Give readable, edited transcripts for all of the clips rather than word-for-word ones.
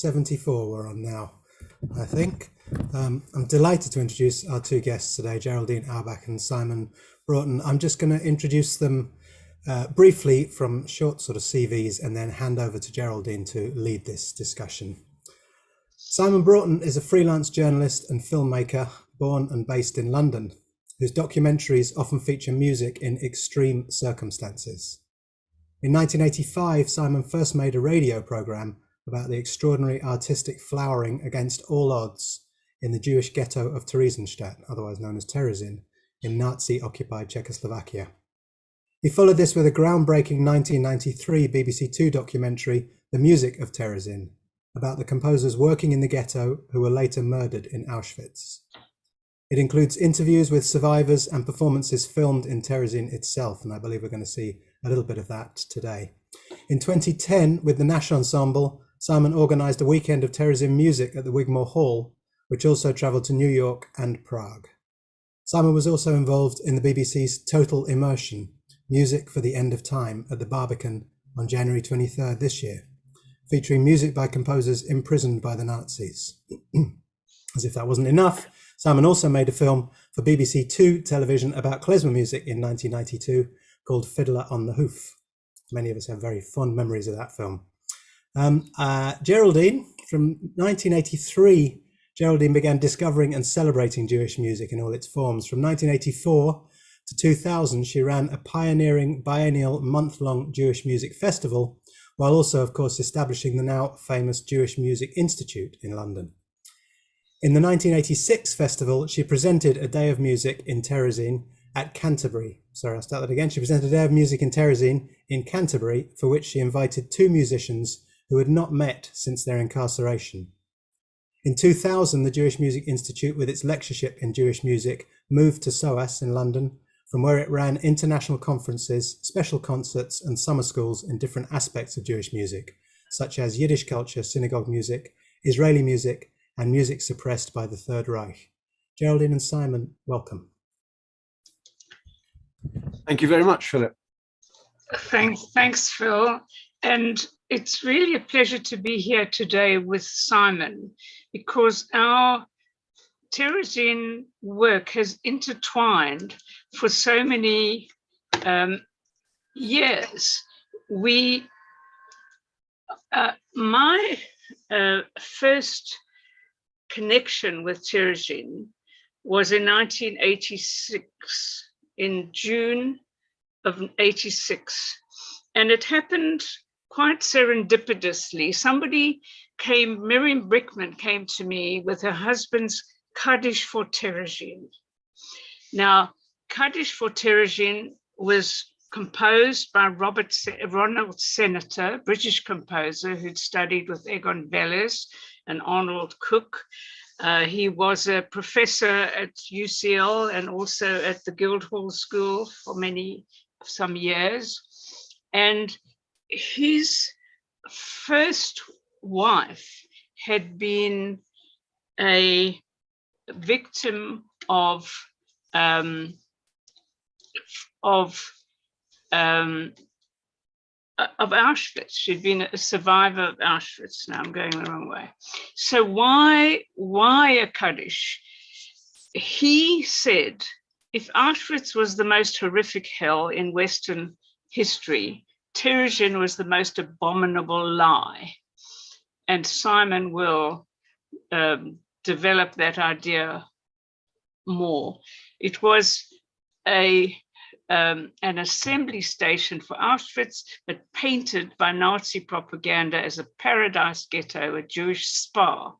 74 we're on now, I think. I'm delighted to introduce our two guests today, Geraldine Auerbach and Simon Broughton. I'm just going to introduce them briefly from short sort of CVs and then hand over to Geraldine to lead this discussion. Simon Broughton is a freelance journalist and filmmaker born and based in London, whose documentaries often feature music in extreme circumstances. In 1985, Simon first made a radio programme about the extraordinary artistic flowering against all odds in the Jewish ghetto of Terezin, otherwise known as Terezin, in Nazi-occupied Czechoslovakia. He followed this with a groundbreaking 1993 BBC Two documentary, The Music of Terezin, about the composers working in the ghetto who were later murdered in Auschwitz. It includes interviews with survivors and performances filmed in Terezin itself, and I believe we're going to see a little bit of that today. In 2010, with the Nash Ensemble, Simon organised a weekend of Terezin music at the Wigmore Hall, which also travelled to New York and Prague. Simon was also involved in the BBC's Total Immersion, Music for the End of Time, at the Barbican on January 23rd this year, featuring music by composers imprisoned by the Nazis. As if that wasn't enough, Simon also made a film for BBC Two television about klezmer music in 1992 called Fiddler on the Hoof. Many of us have very fond memories of that film. Geraldine, from 1983, Geraldine began discovering and celebrating Jewish music in all its forms. From 1984 to 2000, she ran a pioneering biennial month-long Jewish music festival, while also, of course, establishing the now famous Jewish Music Institute in London. In the 1986 festival, she presented a day of music in Terezin at Canterbury. Sorry, I'll start that again. She presented a day of music in Terezin in Canterbury, for which she invited two musicians who had not met since their incarceration. In 2000, the Jewish Music Institute, with its lectureship in Jewish music, moved to SOAS in London, from where it ran international conferences, special concerts, and summer schools in different aspects of Jewish music, such as Yiddish culture, synagogue music, Israeli music, and music suppressed by the Third Reich. Geraldine and Simon, welcome. Thank you very much, Philip. Thanks, Phil. And it's really a pleasure to be here today with Simon, because our Terezin work has intertwined for so many years. My first connection with Terezin was in 1986, in June of 86. And it happened quite serendipitously. Miriam Brickman came to me with her husband's Kaddish for Terezin. Now, Kaddish for Terezin was composed by Ronald Senator, British composer who'd studied with Egon Velez and Arnold Cook. He was a professor at UCL and also at the Guildhall School for some years. And his first wife had been a victim of Auschwitz. She'd been a survivor of Auschwitz. Now I'm going the wrong way. So why a Kaddish? He said, if Auschwitz was the most horrific hell in Western history, Terezin was the most abominable lie. And Simon will develop that idea more. It was an assembly station for Auschwitz, but painted by Nazi propaganda as a paradise ghetto, a Jewish spa.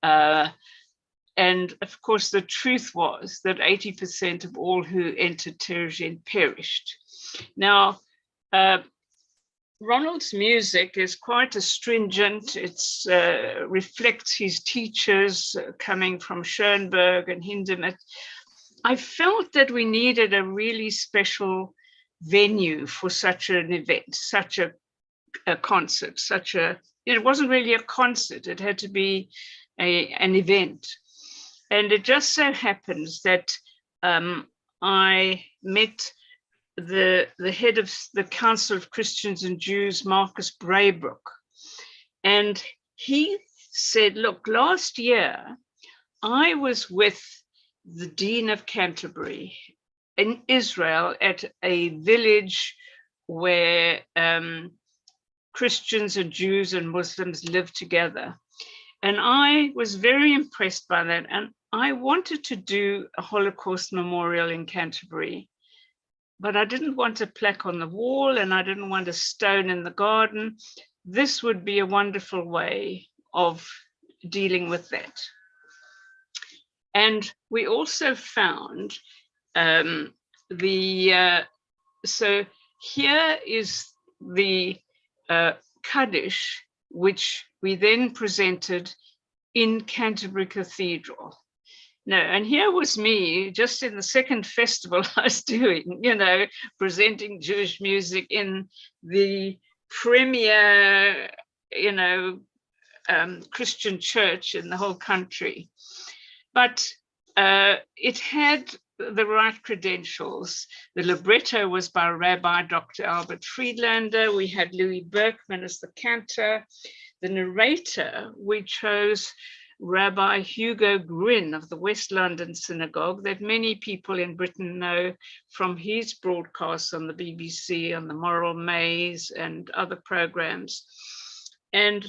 And of course, the truth was that 80% of all who entered Terezin perished. Now, Ronald's music is quite astringent. It reflects his teachers coming from Schoenberg and Hindemith. I felt that we needed a really special venue for such an event, such a concert, it wasn't really a concert, it had to be an event. And it just so happens that I met the head of the Council of Christians and Jews, Marcus Braybrook, and he said, look, last year I was with the Dean of Canterbury in Israel at a village where Christians and Jews and Muslims live together. And I was very impressed by that. And I wanted to do a Holocaust memorial in Canterbury, but I didn't want a plaque on the wall and I didn't want a stone in the garden. This would be a wonderful way of dealing with that. And we also found so here is the Kaddish, which we then presented in Canterbury Cathedral. No, and here was me just in the second festival I was doing, you know, presenting Jewish music in the premier, you know, Christian church in the whole country. But it had the right credentials. The libretto was by Rabbi Dr. Albert Friedlander. We had Louis Berkman as the cantor. The narrator, we chose Rabbi Hugo Grin of the West London Synagogue, that many people in Britain know from his broadcasts on the BBC, on the Moral Maze and other programs. And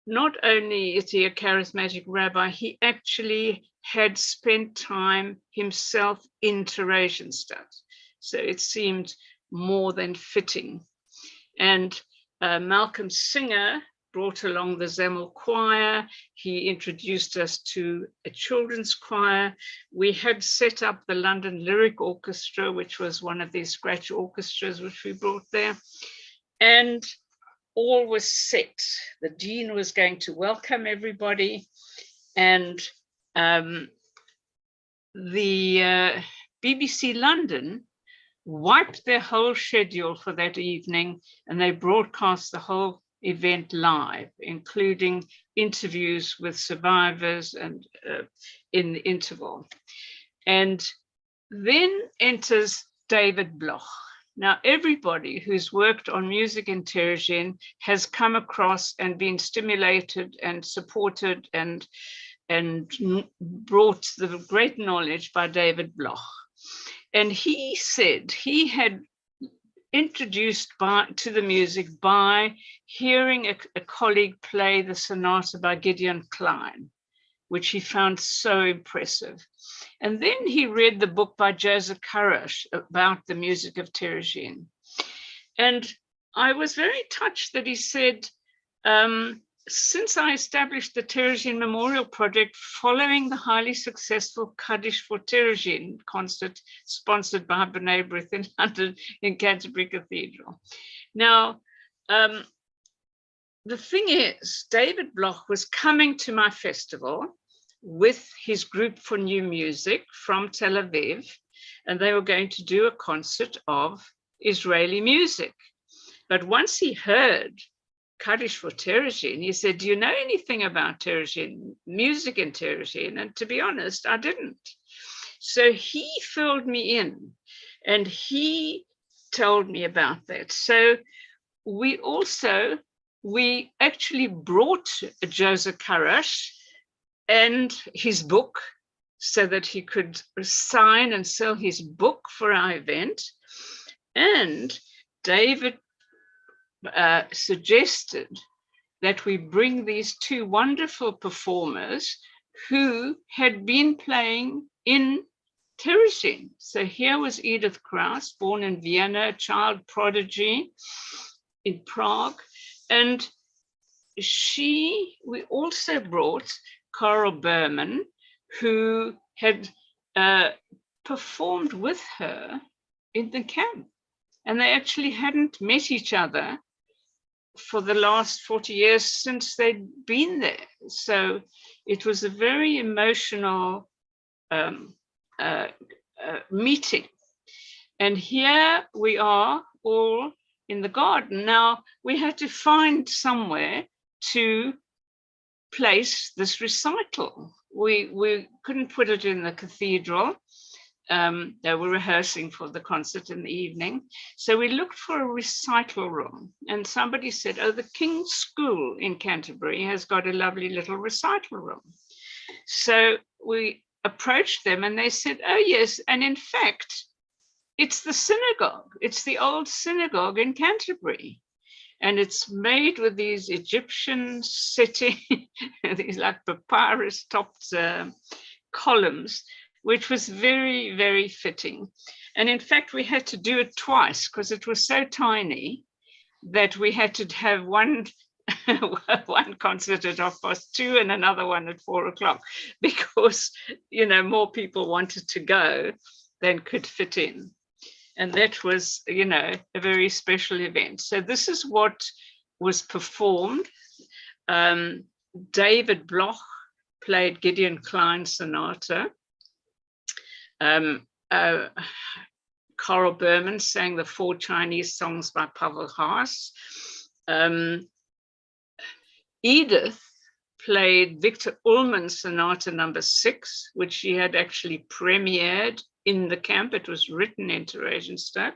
not only is he a charismatic rabbi, he actually had spent time himself in Theresienstadt. So it seemed more than fitting. And Malcolm Singer brought along the Zemel choir. He introduced us to a children's choir. We had set up the London Lyric Orchestra, which was one of these scratch orchestras which we brought there. And all was set. The Dean was going to welcome everybody. And the BBC London wiped their whole schedule for that evening, and they broadcast the whole event live, including interviews with survivors and in the interval. And then enters David Bloch. Now, everybody who's worked on music in Terezin has come across and been stimulated and supported and brought the great knowledge by David Bloch. And he said he had introduced to the music by hearing a colleague play the sonata by Gideon Klein, which he found so impressive. And then he read the book by Joseph Karash about the music of Terezin. And I was very touched that he said, since I established the Terezin Memorial Project following the highly successful Kaddish for Terezin concert sponsored by B'nai B'rith in London in Canterbury Cathedral. Now, the thing is, David Bloch was coming to my festival with his group for new music from Tel Aviv, and they were going to do a concert of Israeli music. But once he heard Kaddish for Terezin, he said, do you know anything about Terezin, music in Terezin? And to be honest, I didn't. So he filled me in and he told me about that. So we actually brought Joseph Karash and his book so that he could sign and sell his book for our event. And David suggested that we bring these two wonderful performers who had been playing in Terezin. So here was Edith Kraus, born in Vienna, a child prodigy in Prague. And we also brought Carl Berman, who had performed with her in the camp. And they actually hadn't met each other for the last 40 years since they'd been there. So it was a very emotional meeting. And here we are all in the garden. Now, we had to find somewhere to place this recital. We couldn't put it in the cathedral. they were rehearsing for the concert in the evening. So we looked for a recital room, and somebody said, oh, the King's School in Canterbury has got a lovely little recital room. So we approached them and they said, oh, yes. And in fact, it's the synagogue. It's the old synagogue in Canterbury. And it's made with these Egyptian setting, these like papyrus topped columns, which was very, very fitting. And in fact, we had to do it twice because it was so tiny that we had to have one concert at 2:30 and another one at 4:00 because, you know, more people wanted to go than could fit in. And that was, you know, a very special event. So this is what was performed. David Bloch played Gideon Klein Sonata. Carl Berman sang the 4 Chinese songs by Pavel Haas. Edith played Victor Ullmann Sonata number 6, which she had actually premiered in the camp. It was written in Theresienstadt.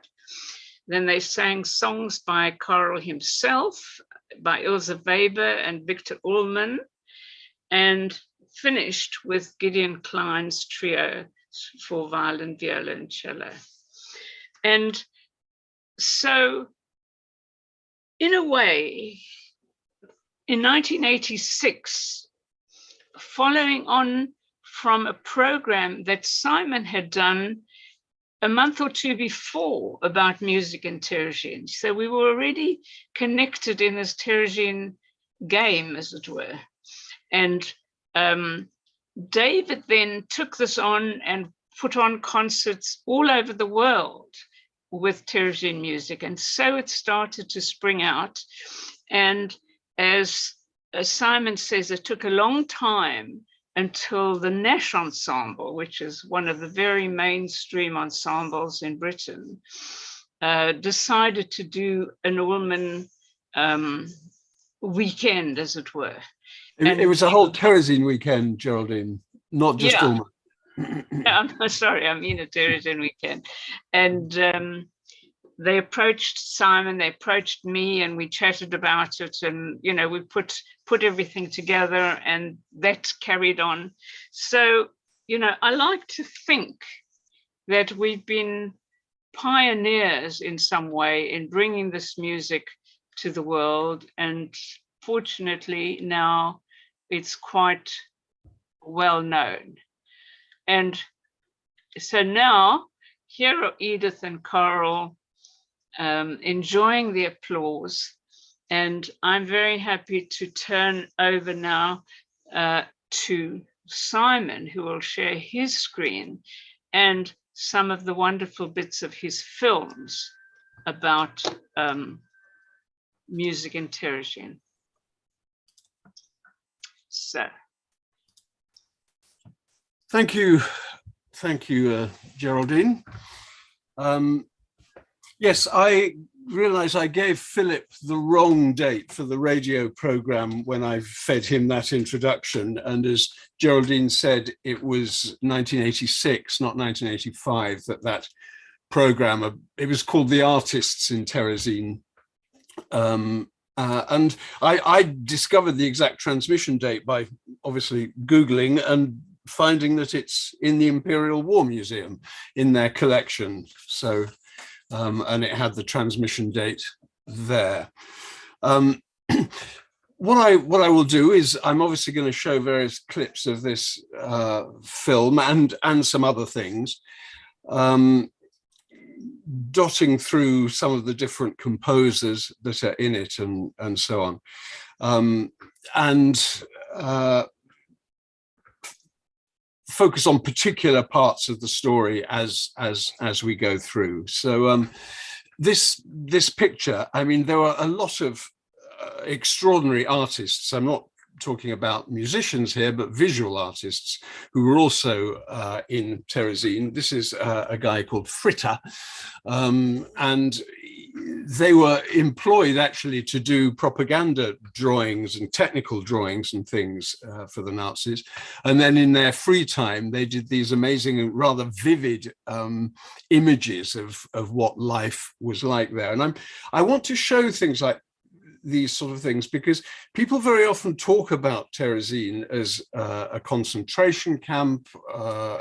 Then they sang songs by Karl himself, by Ilse Weber and Victor Ullmann, and finished with Gideon Klein's trio for violin, viola, and cello. And so, in a way, in 1986, following on from a program that Simon had done a month or two before about music in Terezin. So we were already connected in this Terezin game, as it were. And David then took this on and put on concerts all over the world with Terezin music. And so it started to spring out. And as Simon says, it took a long time until the Nash Ensemble, which is one of the very mainstream ensembles in Britain, decided to do an Ullmann weekend, as it were. It was a whole Terezin weekend, Geraldine, not just Ullmann. I'm sorry, I mean a Terezin weekend. And they approached Simon, they approached me, and we chatted about it, and you know, we put everything together, and that carried on. So, you know, I like to think that we've been pioneers in some way in bringing this music to the world, and fortunately now it's quite well known. And so now here are Edith and Carl enjoying the applause, and I'm very happy to turn over now to Simon, who will share his screen and some of the wonderful bits of his films about music in Terezin. So. Thank you, Geraldine. Yes, I realize I gave Philip the wrong date for the radio program when I fed him that introduction. And as Geraldine said, it was 1986, not 1985, that program, it was called The Artists in Terezin. And I discovered the exact transmission date by obviously Googling and finding that it's in the Imperial War Museum in their collection. So, and it had the transmission date there. What I will do is I'm obviously going to show various clips of this film and some other things, dotting through some of the different composers that are in it and so on, and focus on particular parts of the story as we go through. So this picture, I mean, there are a lot of extraordinary artists. I'm not talking about musicians here, but visual artists who were also in Terezin. This is a guy called Fritter, and they were employed actually to do propaganda drawings and technical drawings and things for the Nazis. And then in their free time, they did these amazing and rather vivid images of what life was like there. And I want to show things like these sort of things because people very often talk about Terezin as a concentration camp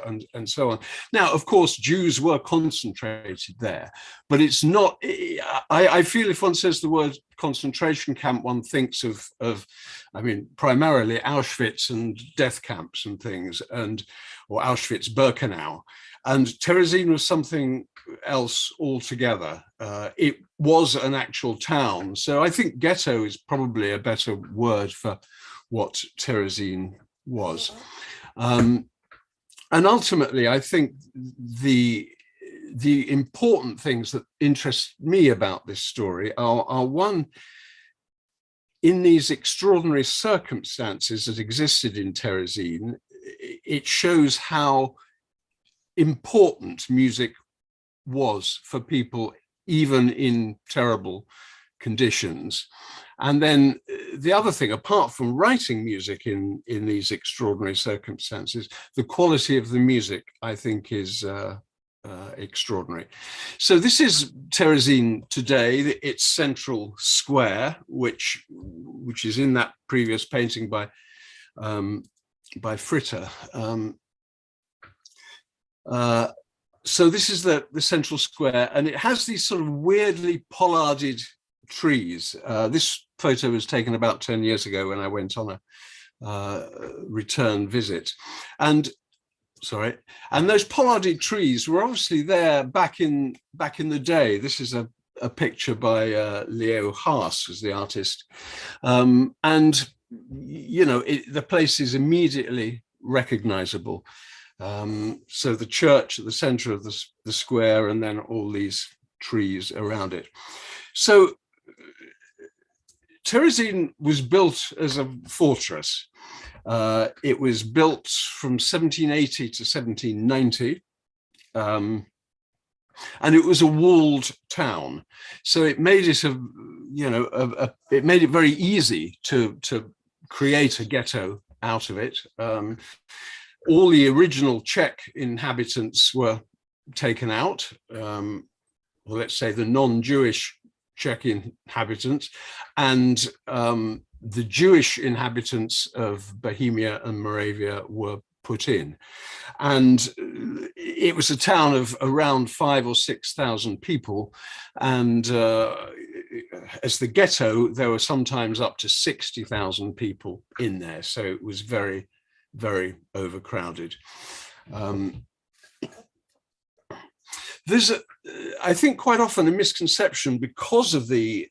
and so on. Now, of course, Jews were concentrated there, but it's not, I feel if one says the word concentration camp, one thinks of I mean, primarily Auschwitz and death camps and things, or Auschwitz-Birkenau. And Terezin was something else altogether. It was an actual town. So I think ghetto is probably a better word for what Terezin was. And ultimately, I think the important things that interest me about this story are one, in these extraordinary circumstances that existed in Terezin, it shows how important music was for people, even in terrible conditions. And then the other thing, apart from writing music in these extraordinary circumstances, the quality of the music, I think, is extraordinary. So this is Terezin today, its central square, which is in that previous painting by Fritter. So this is the central square, and it has these sort of weirdly pollarded trees. This photo was taken about 10 years ago when I went on a return visit. And those pollarded trees were obviously there back in the day. This is a picture by Leo Haas, who's the artist. And, you know, the place is immediately recognizable. So the church at the center of the square, and then all these trees around it. So Terezin was built as a fortress. It was built from 1780 to 1790. And it was a walled town. So it made it it made it very easy to create a ghetto out of it. All the original Czech inhabitants were taken out, or let's say the non-Jewish Czech inhabitants, and the Jewish inhabitants of Bohemia and Moravia were put in. And it was a town of around 5,000 or 6,000 people. And as the ghetto, there were sometimes up to 60,000 people in there. So it was very, very overcrowded. There's, I think, quite often a misconception because of the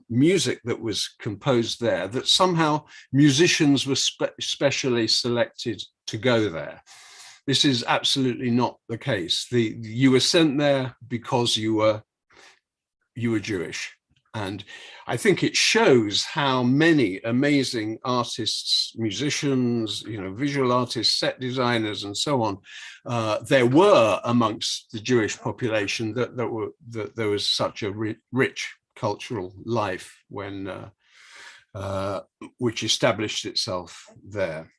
music that was composed there, that somehow musicians were specially selected to go there. This is absolutely not the case. You were sent there because you were Jewish. And I think it shows how many amazing artists, musicians, visual artists, set designers, and so on, there were amongst the Jewish population that there was such a rich cultural life which established itself there.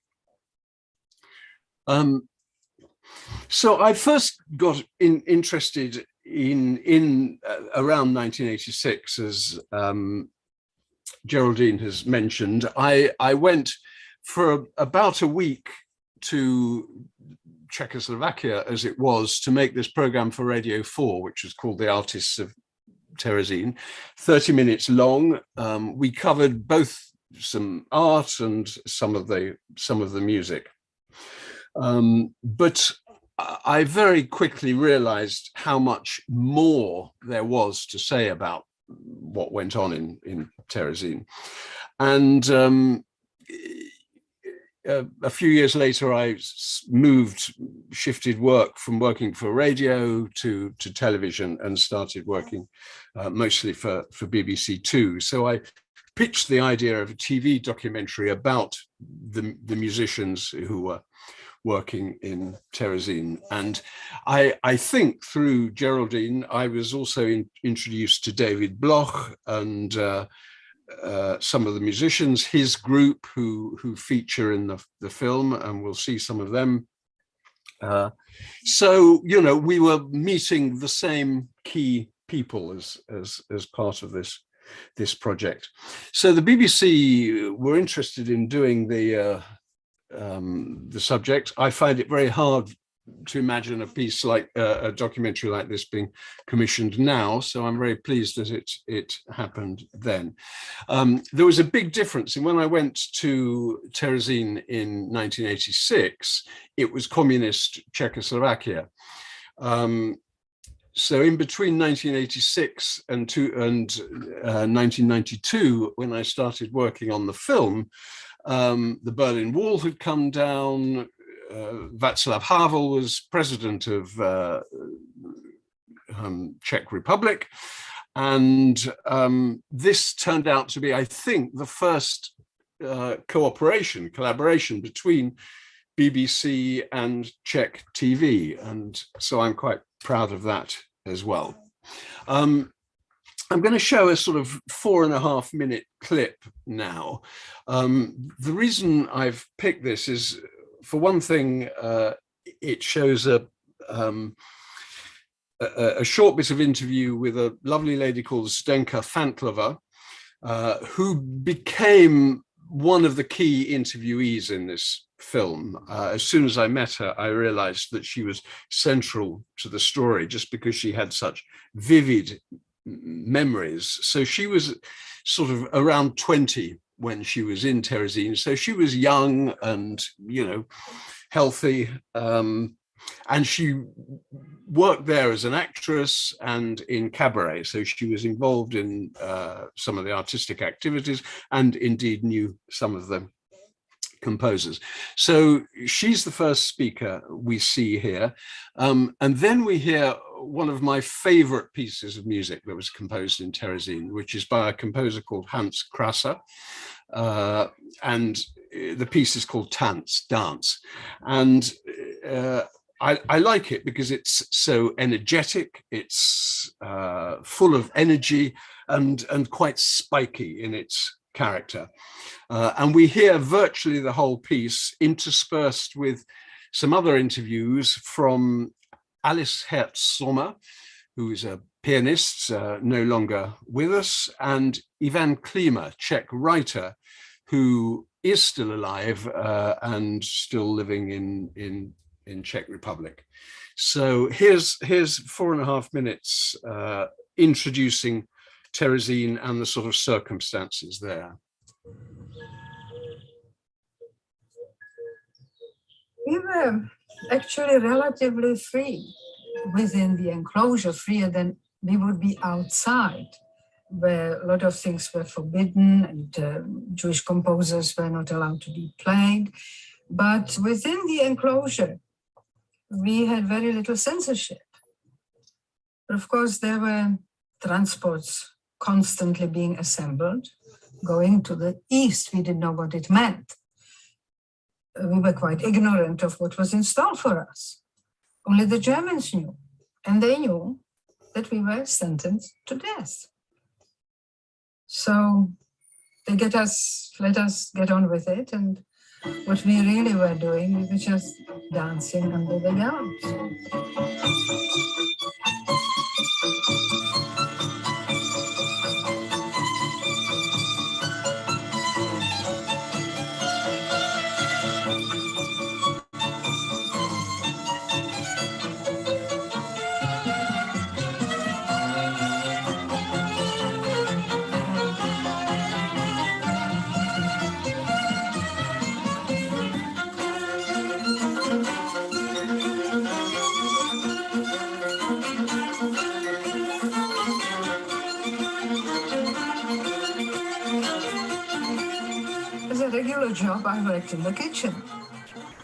So I first got interested in around 1986, as Geraldine has mentioned. I went for about a week to Czechoslovakia, as it was, to make this program for Radio 4, which was called The Artists of Terezin, 30 minutes long. We covered both some art and some of the music. But I very quickly realized how much more there was to say about what went on in Terezin. And a few years later, I shifted work from working for radio to television, and started working mostly for BBC Two. So I pitched the idea of a TV documentary about the musicians who working in Terezin. And I think through Geraldine, I was also introduced to David Bloch and some of the musicians, his group who feature in the film, and we'll see some of them. So, you know, we were meeting the same key people as part of this project. So the BBC were interested in doing the subject. I find it very hard to imagine a piece like a documentary like this being commissioned now, so I'm very pleased that it happened then. There was a big difference, and when I went to Terezin in 1986, it was communist Czechoslovakia. So in between 1986 and 1992, when I started working on the film, the Berlin Wall had come down. Václav Havel was president of Czech Republic, and this turned out to be, I think, the first collaboration between BBC and Czech TV, and so I'm quite proud of that as well. I'm going to show a sort of 4.5-minute clip now. The reason I've picked this is, for one thing, it shows a short bit of interview with a lovely lady called Zdenka Fantlover, who became one of the key interviewees in this film. As soon as I met her, I realized that she was central to the story just because she had such vivid memories. So she was sort of around 20 when she was in Terezin. So she was young and, you know, healthy. And she worked there as an actress and in cabaret. So she was involved in some of the artistic activities and indeed knew some of the composers. So she's the first speaker we see here. And then we hear one of my favorite pieces of music that was composed in Terezin, which is by a composer called Hans Krasser. And the piece is called Tantz Dance. And I like it because it's so energetic, it's full of energy and quite spiky in its character. And we hear virtually the whole piece interspersed with some other interviews from Alice Herz-Sommer, who is a pianist, no longer with us, and Ivan Klima, Czech writer, who is still alive and still living in Czech Republic. So here's 4.5 minutes introducing Terezin and the sort of circumstances there. We were actually relatively free within the enclosure, freer than we would be outside, where a lot of things were forbidden and Jewish composers were not allowed to be played. But within the enclosure, we had very little censorship. But of course, there were transports constantly being assembled, going to the east. We didn't know what it meant. We were quite ignorant of what was in store for us. Only the Germans knew, and they knew that we were sentenced to death. So they let us get on with it, and what we really were doing, we were just dancing under the gallows. Job, I worked in the kitchen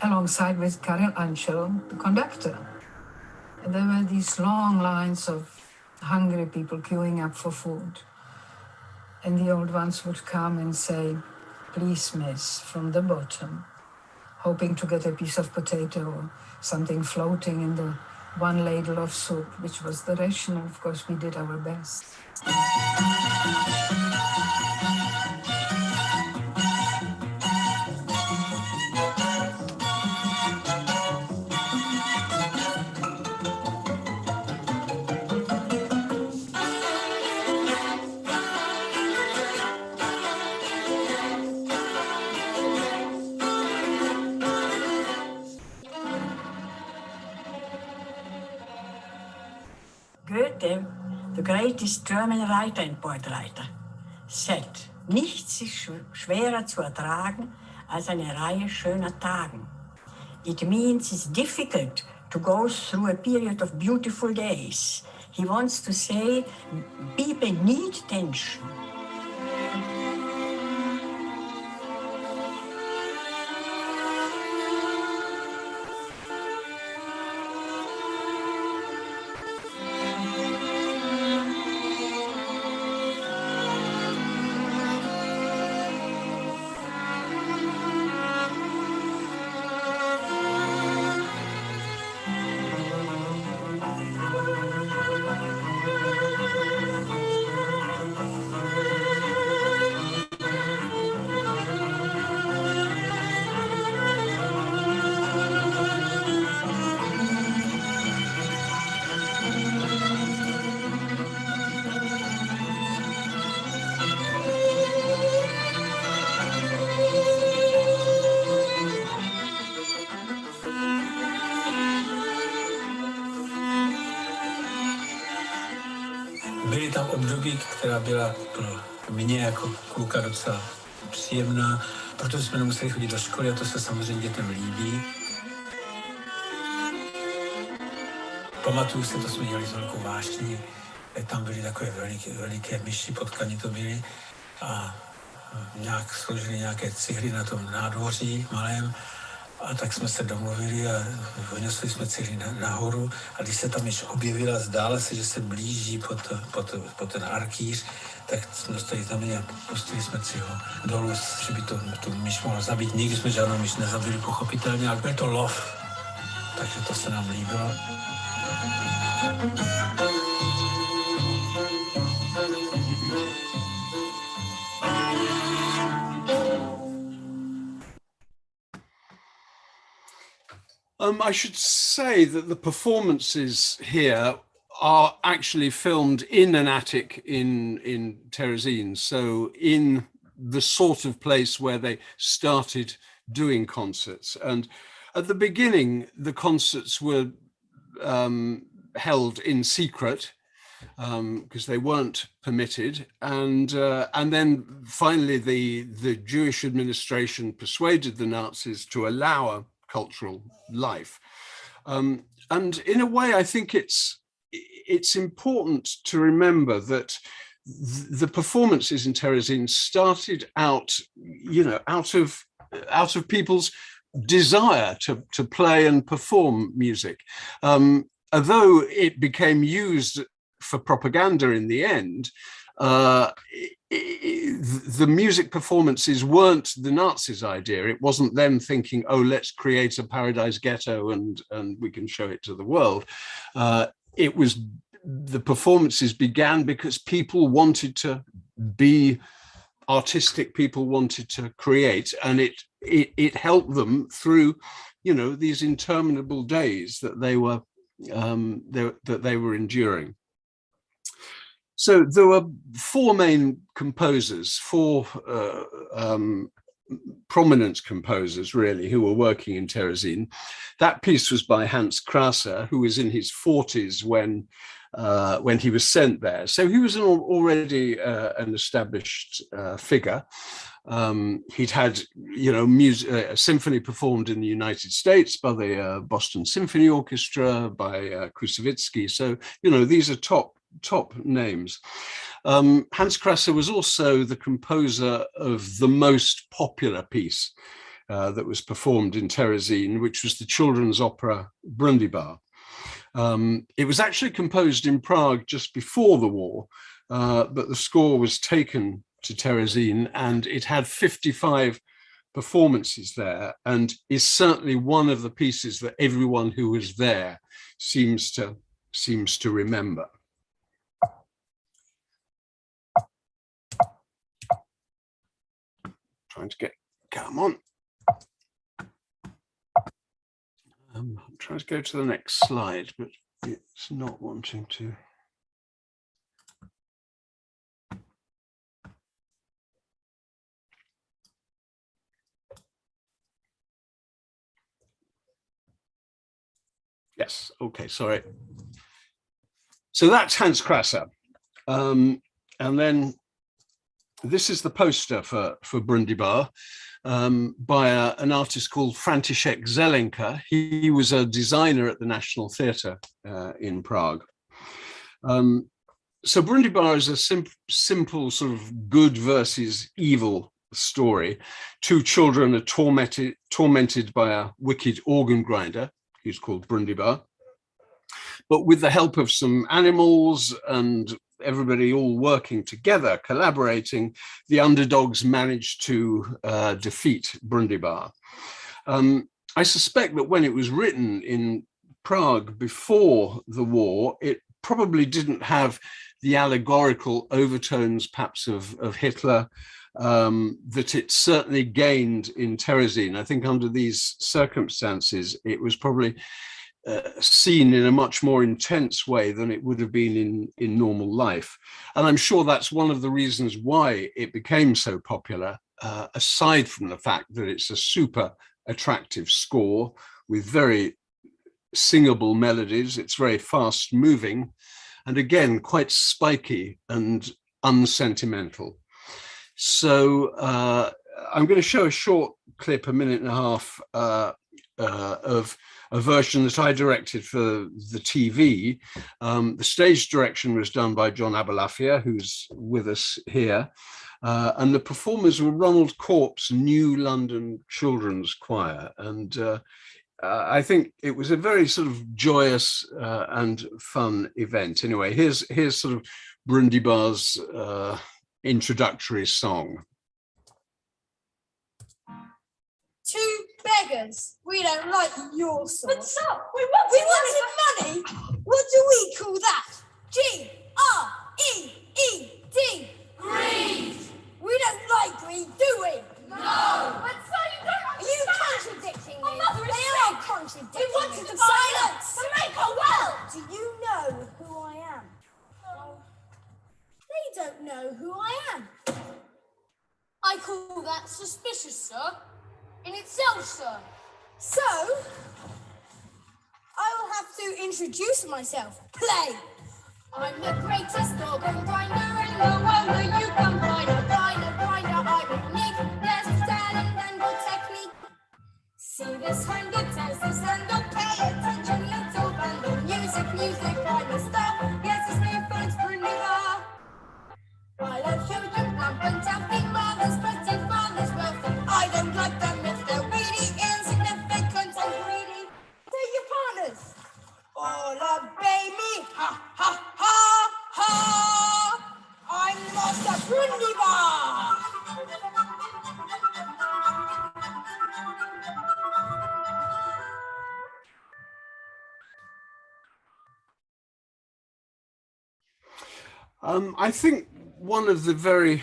alongside with Karel Anschel, the conductor. And there were these long lines of hungry people queuing up for food. And the old ones would come and say, "Please, miss, from the bottom, hoping to get a piece of potato or something floating in the one ladle of soup, which was the ration. Of course, we did our best. Goethe, the greatest German writer and poetwriter, said, nichts ist schwerer zu ertragen als eine Reihe schöner Tagen. It means it's difficult to go through a period of beautiful days. He wants to say people need tension. Byly tam období, která byla pro mě jako kluka docela příjemná, protože jsme nemuseli chodit do školy a to se samozřejmě dětem líbí. Pamatuju si, to jsme dělali s velkou vášní, tam byly takové veliké myši, potkaní to byly a nějak složili nějaké cihly na tom nádvoří malém. A tak jsme se domluvili a vynesli jsme cihly nahoru a když se tam již objevila, zdálo se, že se blíží pod ten arkýř, tak jsme dostali tam a pustili jsme cihlu dolů, že by tu myš mohla zabít. Nikdy jsme žádnou myš nezabili, pochopitelně, ale byl to lov, takže to se nám líbilo. I should say that the performances here are actually filmed in an attic in Terezin, so in the sort of place where they started doing concerts. And at the beginning, the concerts were held in secret because they weren't permitted. And then finally, the Jewish administration persuaded the Nazis to allow a cultural life. And in a way, I think it's important to remember that the performances in Terezin started out, out of people's desire to play and perform music. Although it became used for propaganda in the end, the music performances weren't the Nazis' idea. It wasn't them thinking, oh, let's create a paradise ghetto and we can show it to the world. It was the performances began because people wanted to be artistic, people wanted to create, and it helped them through, these interminable days that they were enduring. So there were four main composers, four prominent composers, really, who were working in Terezin. That piece was by Hans Krasser, who was in his 40s when he was sent there. So he was already an established figure. He'd had, a symphony performed in the United States by the Boston Symphony Orchestra, by Krusevitsky. So, these are top names. Hans Krasser was also the composer of the most popular piece that was performed in Terezin, which was the children's opera Brundibar. It was actually composed in Prague just before the war, but the score was taken to Terezin and it had 55 performances there, and is certainly one of the pieces that everyone who was there seems to remember. Trying to come on. I'm trying to go to the next slide, but it's not wanting to. Yes, okay, sorry. So that's Hans Krasser. And then this is the poster for Brundibar by an artist called Frantisek Zdenka. He was a designer at the National Theatre in Prague. So Brundibar is a simple sort of good versus evil story. Two children are tormented by a wicked organ grinder, who's called Brundibar. But with the help of some animals and everybody all working together, collaborating, the underdogs managed to defeat Brundibar. I suspect that when it was written in Prague before the war, it probably didn't have the allegorical overtones, perhaps, of Hitler, that it certainly gained in Terezin. I think under these circumstances, it was probably seen in a much more intense way than it would have been in normal life. And I'm sure that's one of the reasons why it became so popular, aside from the fact that it's a super attractive score with very singable melodies. It's very fast moving, and again, quite spiky and unsentimental. So I'm going to show a short clip, a minute and a half, of a version that I directed for the TV. The stage direction was done by John Abulafia, who's with us here. And the performers were Ronald Corp's New London Children's Choir. And I think it was a very sort of joyous and fun event. Anyway, here's sort of Brundibar's introductory song. Two beggars. We don't like your sort. But so, we wanted money. What do we call that? G-R-E-E-D. Greed. We don't like greed, do we? No. But so you don't Are you understand. contradicting Our me? mother is They sick. are contradicting We wanted me. to buy Silence. her to make her well. Do you know who I am? No. They don't know who I am. I call that suspicious, sir. In itself, sir. So, I will have to introduce myself. Play. I'm the greatest organ grinder in the world that you can find. A grinder, I unique. There's talent and good technique. See this hand, it tells this hand, pay attention, little band of music, I'm a star. Yes, it's me, friends, Brundibar. I love children, plump and healthy mothers, pretty fathers, wealthy. I don't like them if they're really insignificant and greedy. Take your partners. All obey me. Ha, ha, ha, ha. I'm Master Brundibar. I think one of the very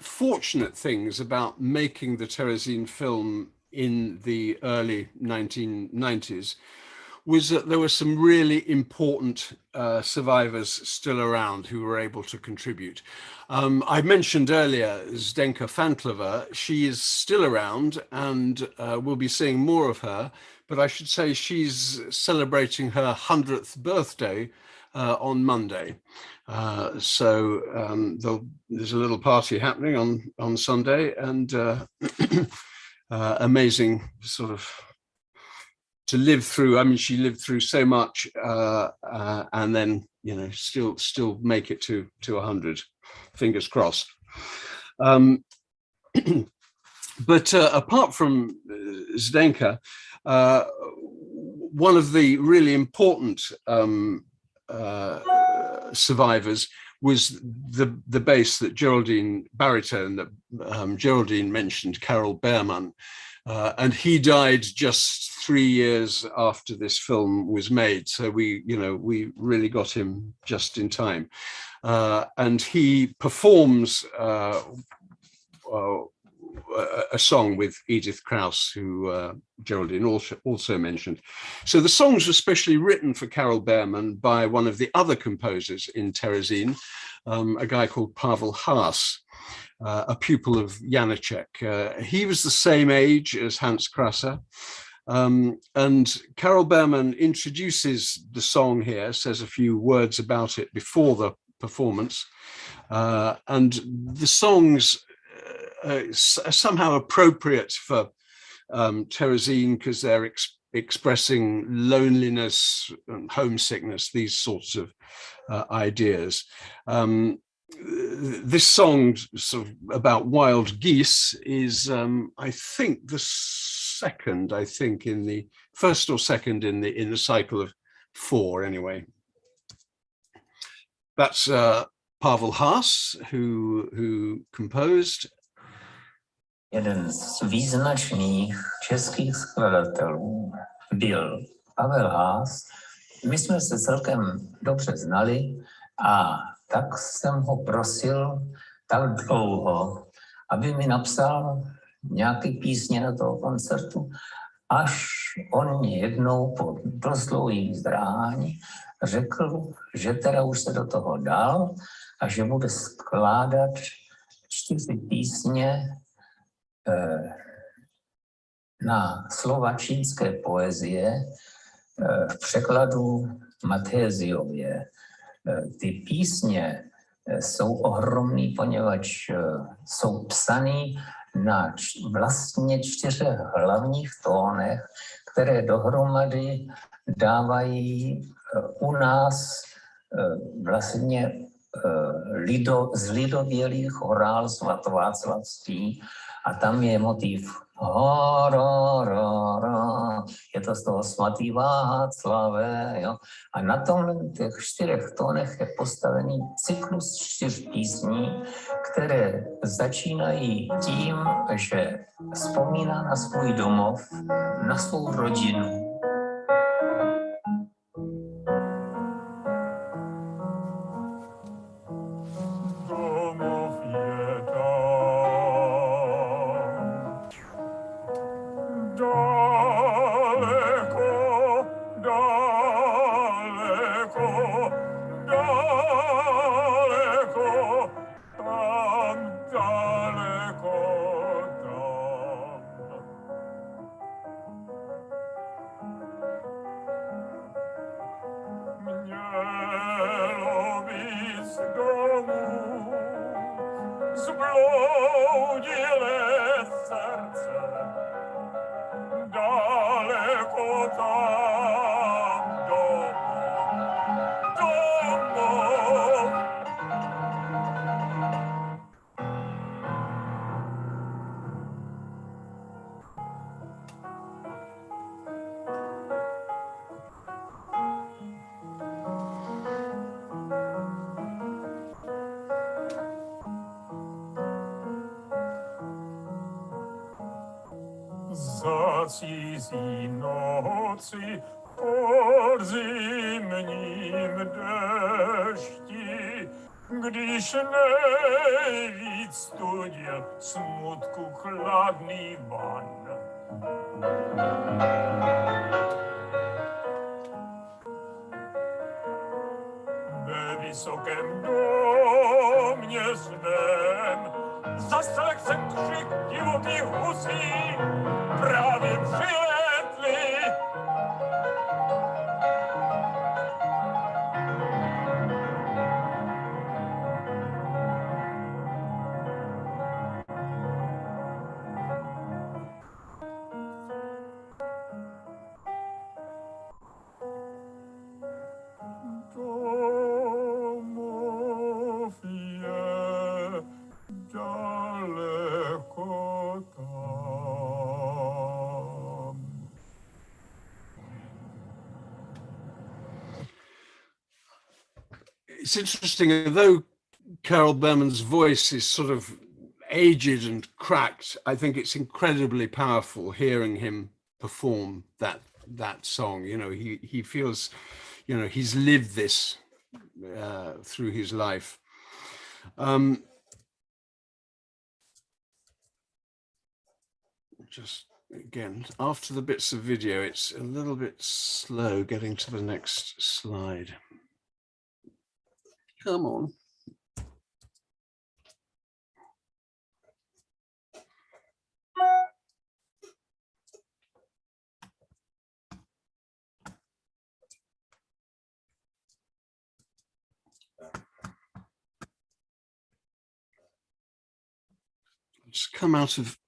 fortunate things about making the Terezin film in the early 1990s was that there were some really important survivors still around who were able to contribute. I mentioned earlier Zdenka Fantlover. She is still around, and we'll be seeing more of her, but I should say she's celebrating her 100th birthday on Monday. So there's a little party happening on Sunday, and amazing sort of to live through. I mean, she lived through so much, and then, you know, still make it to 100. Fingers crossed. But apart from Zdenka, one of the really important survivors was the bass that baritone that Geraldine mentioned, Karel Beerman. And he died just 3 years after this film was made. So we really got him just in time. And he performs a song with Edith Krauss, who Geraldine also mentioned. So the songs were specially written for Karel Beerman by one of the other composers in Terezin, a guy called Pavel Haas, a pupil of Janacek. He was the same age as Hans Krasser. And Karel Beerman introduces the song here, says a few words about it before the performance. And the songs are somehow appropriate for Terezin because they're expressing loneliness and homesickness, these sorts of ideas. This song, sort of about wild geese, is I think the second, in the first or second in the cycle of 4 anyway. That's Pavel Haas, who composed. Jeden z význačných českých skladatelů byl Pavel Haas. My jsme se celkem dobře znali a tak jsem ho prosil tak dlouho, aby mi napsal nějaký písně na toho koncertu, až on mě jednou po dost dlouhým zdráhání řekl, že teda už se do toho dal a že bude skládat 4 písně na slova čínské poezie v překladu Matéziově. Ty písně jsou ohromný, poněvadž jsou psaný na vlastně 4 hlavních tónech, které dohromady dávají u nás vlastně zlidovělý chorál svatováclavský a tam je motiv je to z toho svatý Václave, jo? A na tomhle těch 4 tónech je postavený cyklus 4 písní, které začínají tím, že vzpomíná na svůj domov, na svou rodinu. Za cizí noci po zimním dešti, když nejvíc studil smutku chladný van. Ve vysokém domě svém zaslech jsem křik divokých husí, právě přiletli. It's interesting, although Carol Berman's voice is sort of aged and cracked, I think it's incredibly powerful hearing him perform that song. You know, he feels, you know, he's lived this through his life. Just again, after the bits of video, it's a little bit slow getting to the next slide. Come on. Just come out of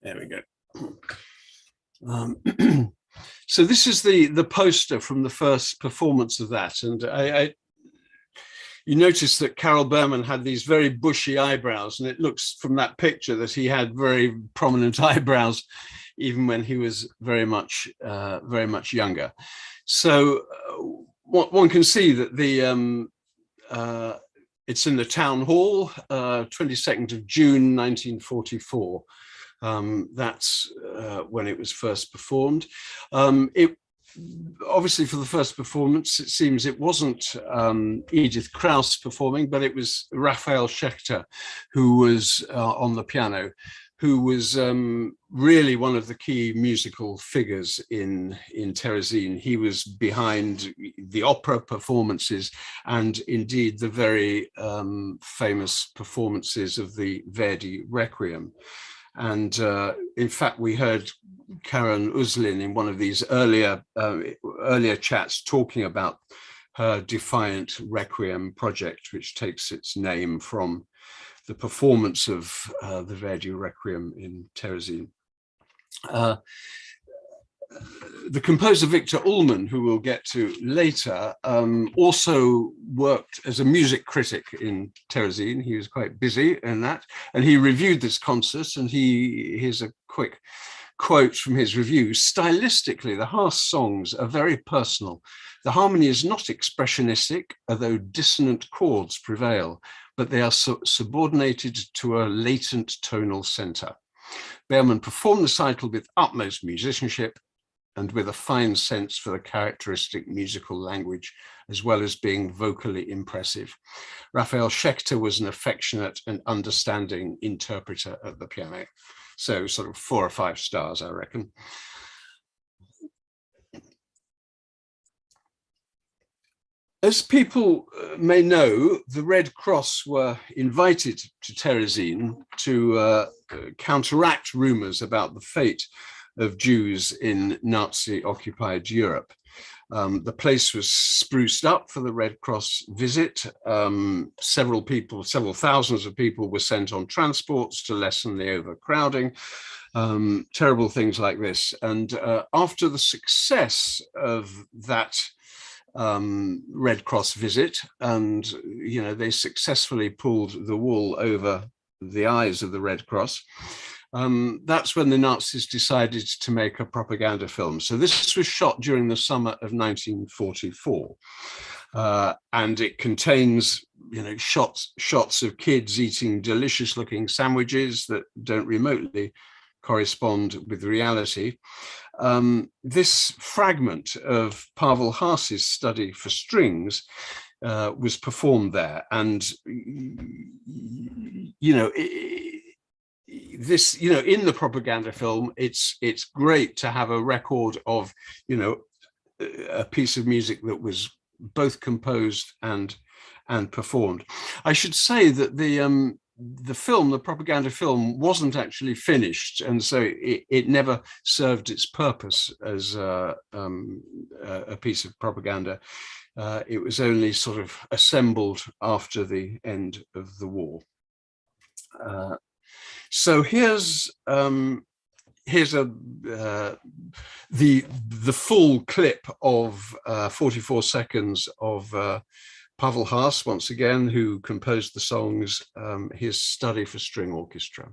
there we go. So this is the poster from the first performance of that, and you notice that Carol Berman had these very bushy eyebrows, and it looks from that picture that he had very prominent eyebrows even when he was very much younger. So one can see that the it's in the town hall, 22nd of June 1944. That's when it was first performed. Obviously, for the first performance, it seems it wasn't Edith Krauss performing, but it was Raphael Schechter, who was on the piano, who was really one of the key musical figures in Terezin. He was behind the opera performances and indeed the very famous performances of the Verdi Requiem. And in fact, we heard Karen Uzlin in one of these earlier chats talking about her Defiant Requiem project, which takes its name from the performance of the Verdi Requiem in Terezin. The composer Victor Ullmann, who we'll get to later, also worked as a music critic in Terezin. He was quite busy in that, and he reviewed this concert, and here's a quick quote from his review. "Stylistically, the Haas songs are very personal. The harmony is not expressionistic, although dissonant chords prevail, but they are subordinated to a latent tonal center. Berman performed the recital with utmost musicianship and with a fine sense for the characteristic musical language, as well as being vocally impressive. Raphael Schechter was an affectionate and understanding interpreter at the piano." So sort of 4 or 5 stars, I reckon. As people may know, the Red Cross were invited to Terezin to counteract rumors about the fate of Jews in Nazi-occupied Europe. The place was spruced up for the Red Cross visit. Several thousands of people were sent on transports to lessen the overcrowding, terrible things like this. And after the success of that Red Cross visit, and they successfully pulled the wool over the eyes of the Red Cross, that's when the Nazis decided to make a propaganda film. So this was shot during the summer of 1944, and it contains shots of kids eating delicious looking sandwiches that don't remotely correspond with reality. This fragment of Pavel Haas's study for strings was performed there, and this, in the propaganda film, it's great to have a record of, a piece of music that was both composed and performed. I should say that the propaganda film, wasn't actually finished, and so it never served its purpose as a piece of propaganda. It was only sort of assembled after the end of the war. So here's the full clip of 44 seconds of Pavel Haas, once again, who composed the songs, his study for string orchestra.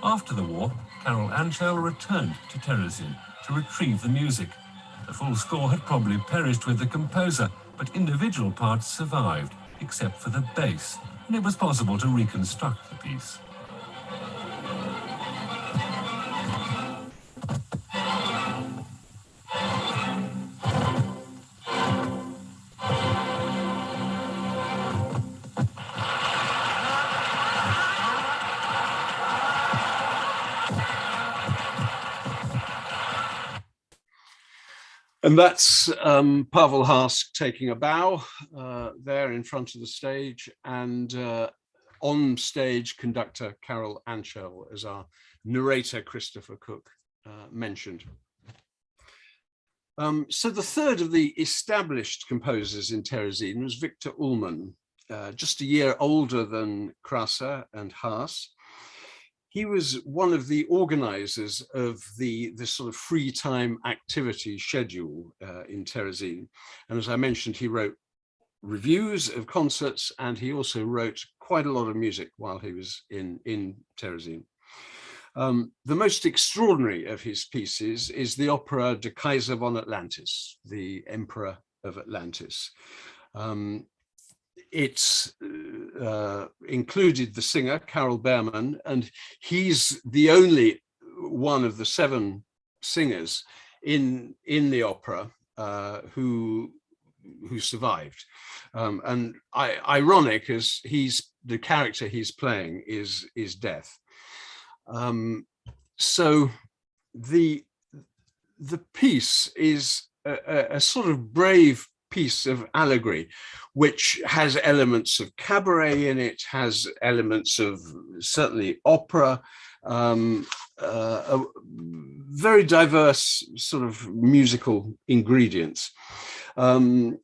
After the war, Karel Anschel returned to Terezin to retrieve the music. The full score had probably perished with the composer, but individual parts survived, except for the bass, and it was possible to reconstruct the piece. And that's Pavel Haas taking a bow there in front of the stage, and on stage conductor Karel Anschel, as our narrator Christopher Cook mentioned. So the third of the established composers in Terezin was Victor Ullmann, just a year older than Krasser and Haas. He was one of the organizers of this sort of free time activity schedule in Terezin. And as I mentioned, he wrote reviews of concerts, and he also wrote quite a lot of music while he was in Terezin. The most extraordinary of his pieces is the opera De Kaiser von Atlantis, the Emperor of Atlantis. It's included the singer, Karel Beermann, and he's the only one of the 7 singers in the opera who survived. And ironic, as the character he's playing is death. So the piece is a sort of brave piece of allegory, which has elements of cabaret in it, has elements of certainly opera, very diverse sort of musical ingredients. So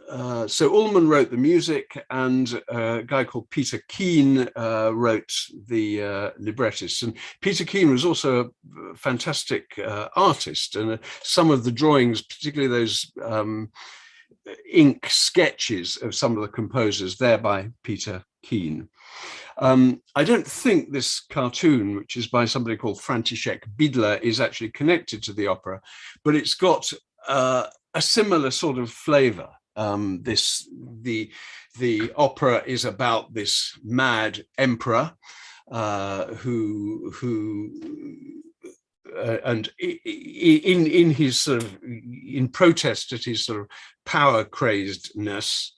Ullmann wrote the music, and a guy called Peter Keen wrote the librettist. And Peter Keen was also a fantastic artist, and some of the drawings, particularly those ink sketches of some of the composers there by Peter Keen. I don't think this cartoon, which is by somebody called Frantisek Domozki, is actually connected to the opera, but it's got a similar sort of flavor. The opera is about this mad emperor and in his sort of in protest at his sort of power crazedness,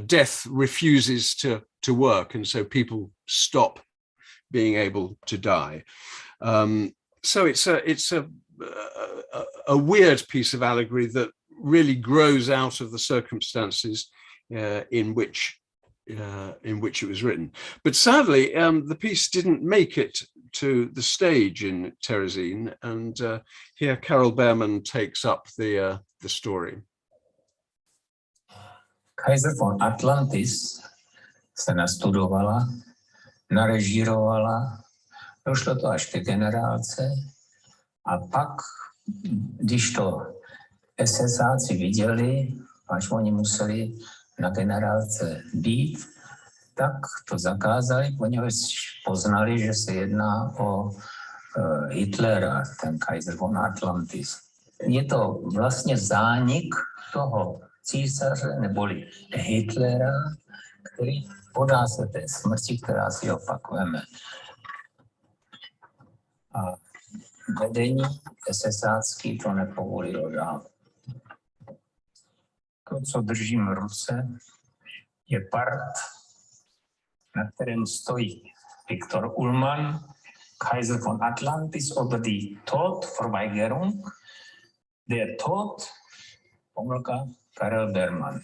death refuses to work, and so people stop being able to die. So it's a weird piece of allegory that really grows out of the circumstances in which it was written. But sadly, the piece didn't make it to the stage in Terezin, and here Karel Beermann takes up the story. Kaiser von Atlantis se nastudovala, narežírovala, došlo to až ke generálce, a pak, když to SSáci viděli, až oni museli na generálce být, tak to zakázali, poněvadž poznali, že se jedná o Hitlera, ten Kaiser von Atlantis. Je to vlastně zánik toho císaře neboli Hitlera, který podá se té smrti, která si opakujeme. A vedení SSácký to nepovolilo dál. To, co držím v ruce, je part, na kterém stojí Viktor Ullmann, Kaiser von Atlantis oder die Todverweigerung, der Tod, pomlka, Karel Beermann.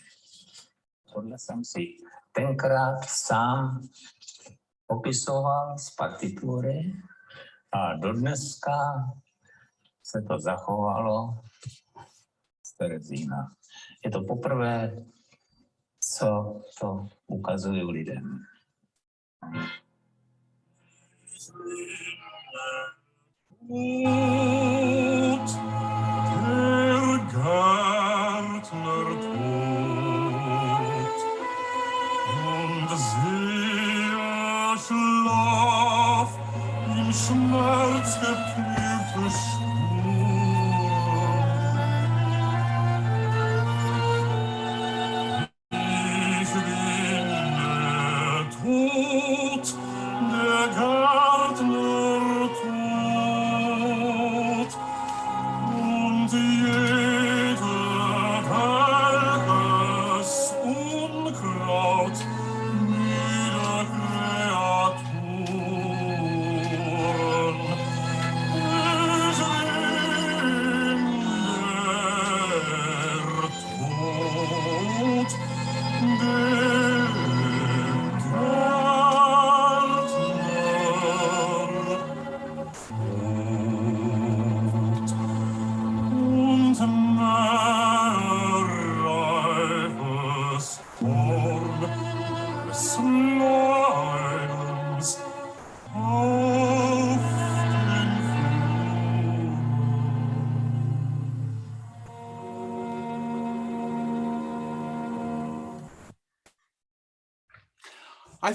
Tohle jsem si tenkrát sám popisoval z partitury a dodneska se to zachovalo z Terezína. Je to poprvé, co to ukazuju lidem. Tod, der Gärtner tot, und sehr Schlaf im Schmerz geprüfte Ich bin der Tod, der Gärtner tot, und jeder welches Unkraut nieder Kreaturen. Ich bin der Tod, der Gärtner tot, und reifes Korn des Leidens auf den I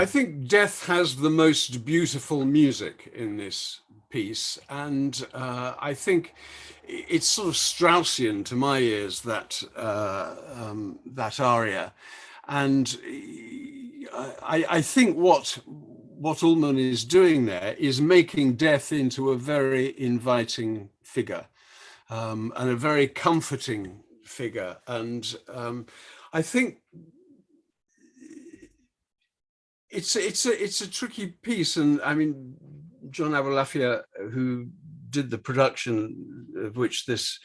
think Death has the most beautiful music in this piece, and I think it's sort of Straussian to my ears, that that aria, and I think what Ullmann is doing there is making Death into a very inviting figure, and a very comforting figure, and I think it's a tricky piece. And I mean, John Abulafia, who did the production of which this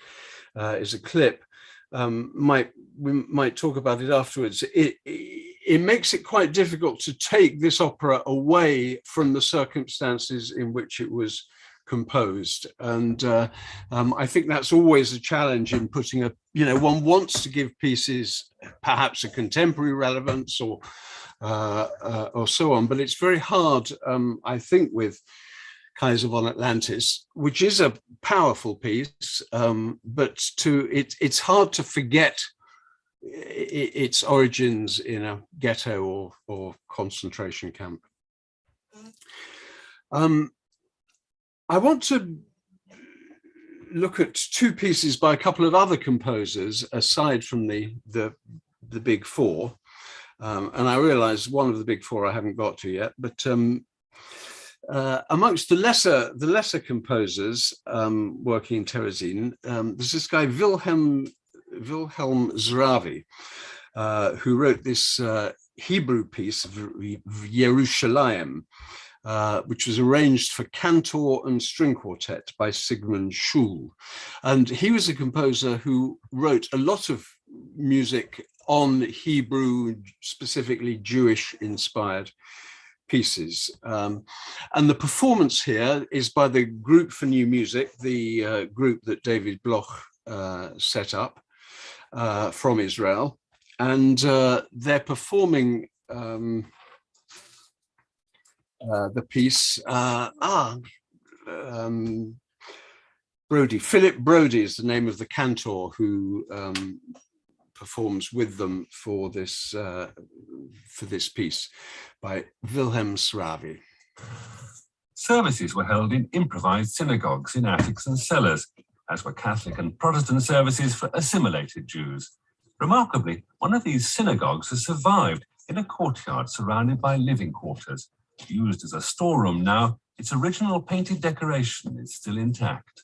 is a clip, we might talk about it afterwards. It makes it quite difficult to take this opera away from the circumstances in which it was composed, and I think that's always a challenge in putting one wants to give pieces perhaps a contemporary relevance or so on, but it's very hard, I think, with Kaiser von Atlantis, which is a powerful piece, but it's hard to forget its origins in a ghetto or concentration camp. I want to look at two pieces by a couple of other composers aside from the big four. And I realize one of the big four I haven't got to yet, but amongst the lesser composers working in Terezin, there's this guy Wilhelm Zuravi, who wrote this Hebrew piece, Yerushalayim, which was arranged for cantor and string quartet by Sigmund Schul. And he was a composer who wrote a lot of music on Hebrew, specifically Jewish-inspired pieces. And the performance here is by the Group for New Music, the group that David Bloch set up from Israel. And they're performing the piece, Philip Brody is the name of the cantor who performs with them for this piece by Wilhelm Zuravi. Services were held in improvised synagogues in attics and cellars, as were Catholic and Protestant services for assimilated Jews. Remarkably, one of these synagogues has survived in a courtyard surrounded by living quarters. Used as a storeroom now, its original painted decoration is still intact.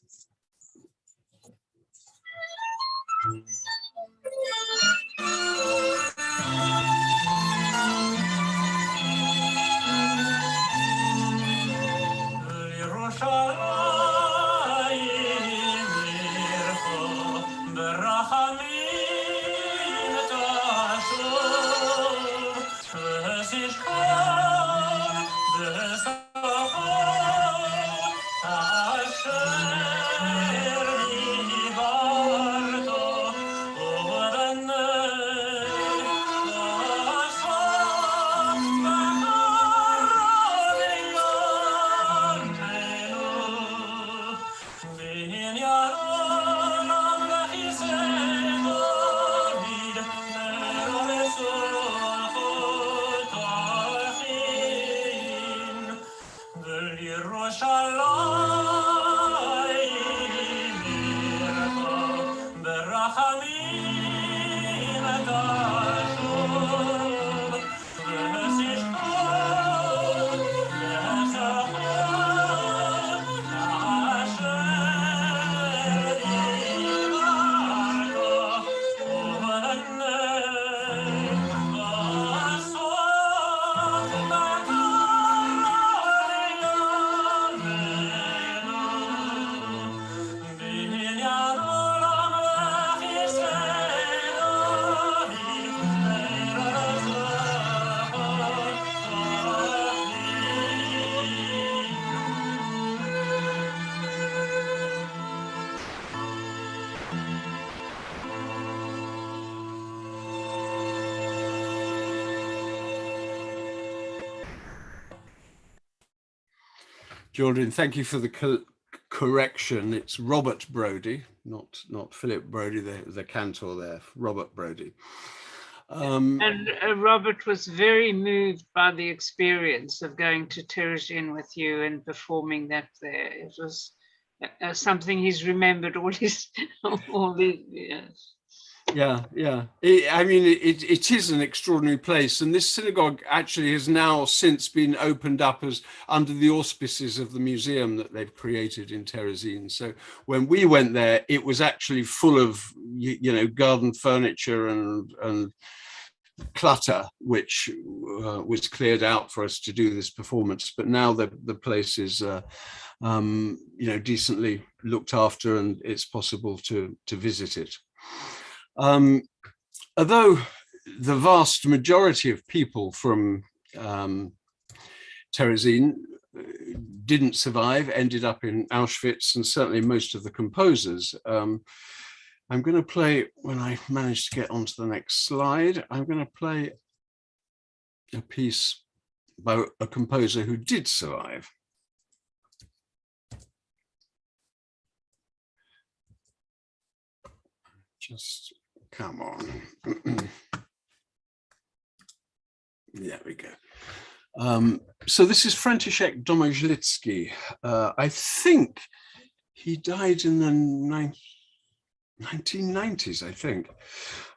Geraldine, thank you for the correction. It's Robert Brodie, not Philip Brodie, the cantor there, Robert Brodie. And Robert was very moved by the experience of going to Terezin with you and performing that there. It was something he's remembered all these years. Yeah. I mean, it is an extraordinary place, and this synagogue actually has now since been opened up as under the auspices of the museum that they've created in Terezin. So when we went there, it was actually full of garden furniture and clutter, which was cleared out for us to do this performance. But now the place is decently looked after, and it's possible to visit it. Although the vast majority of people from Terezin didn't survive, ended up in Auschwitz, and certainly most of the composers. I'm going to play, when I manage to get onto the next slide, I'm going to play a piece by a composer who did survive. Just come on. There we go. So this is Frantisek Domozki. I think he died in the 1990s, I think.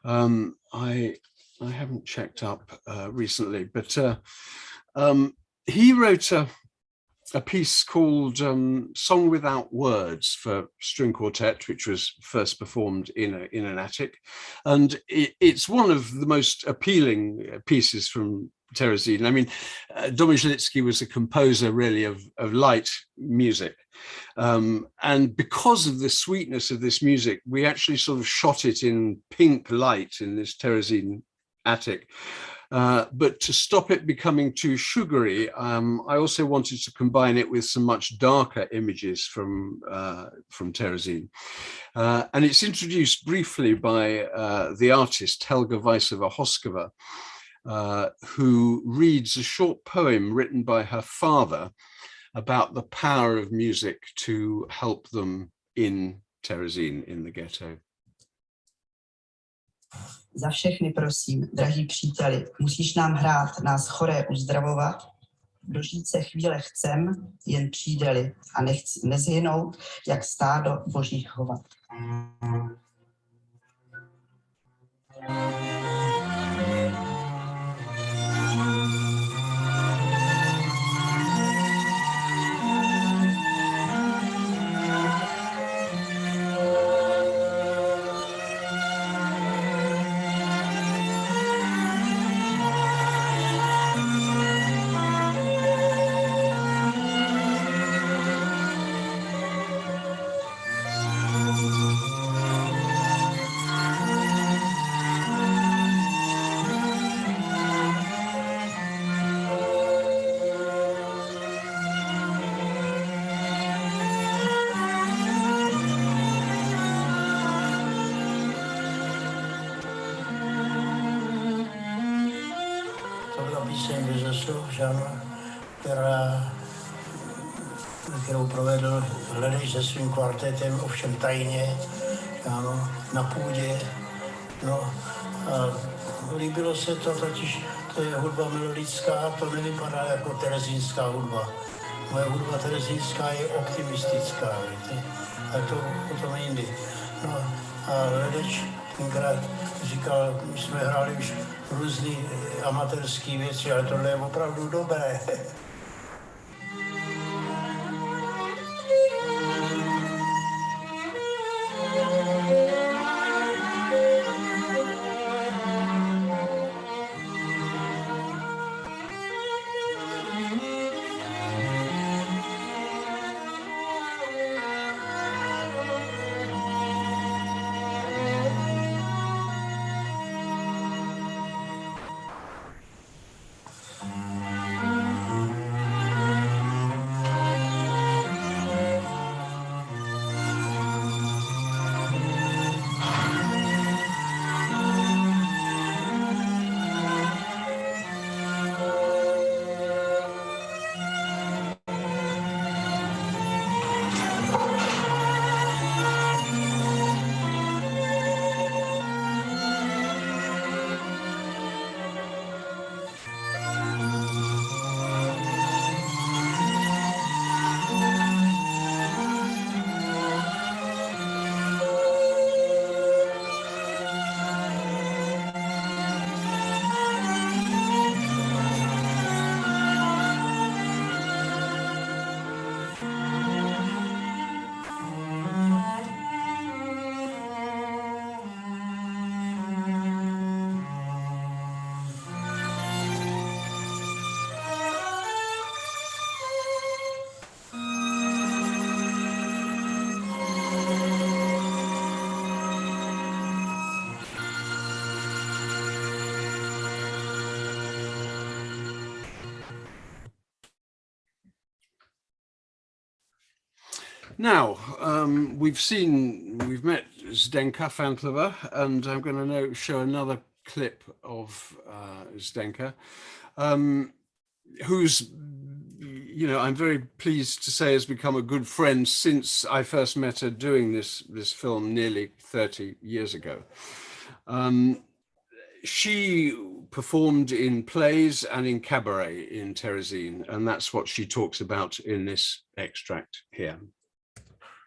I haven't checked up recently, but he wrote a piece called Song Without Words for string quartet, which was first performed in an attic. And it's one of the most appealing pieces from Terezin. I mean, Domozki was a composer really of light music. And because of the sweetness of this music, we actually sort of shot it in pink light in this Terezin attic. But to stop it becoming too sugary, I also wanted to combine it with some much darker images from Terezin. And it's introduced briefly by the artist Helga Weisova-Hoskova, who reads a short poem written by her father about the power of music to help them in Terezin, in the ghetto. Za všechny prosím, drahí příteli, musíš nám hrát, nás choré uzdravovat. Dožít se chvíle chcem, jen přijde-li, a nezhynout, jak stádo božích chovat. kterou provedl Hledej se svým kvartetem, ovšem tajně, ano, na půdě. No, a líbilo se to, totiž to je hudba melodická, to nevypadá jako terezínská hudba. Moje hudba terezínská je optimistická, víte, a to potom jindy. No a Hledeč tenkrát říkal, my jsme hráli už různý amatérský věci, ale tohle je opravdu dobré. Now, we've met Zdenka Fantlover, and I'm going to now show another clip of Zdenka, who's, you know, I'm very pleased to say has become a good friend since I first met her doing this film nearly 30 years ago. She performed in plays and in cabaret in Terezin, and that's what she talks about in this extract here.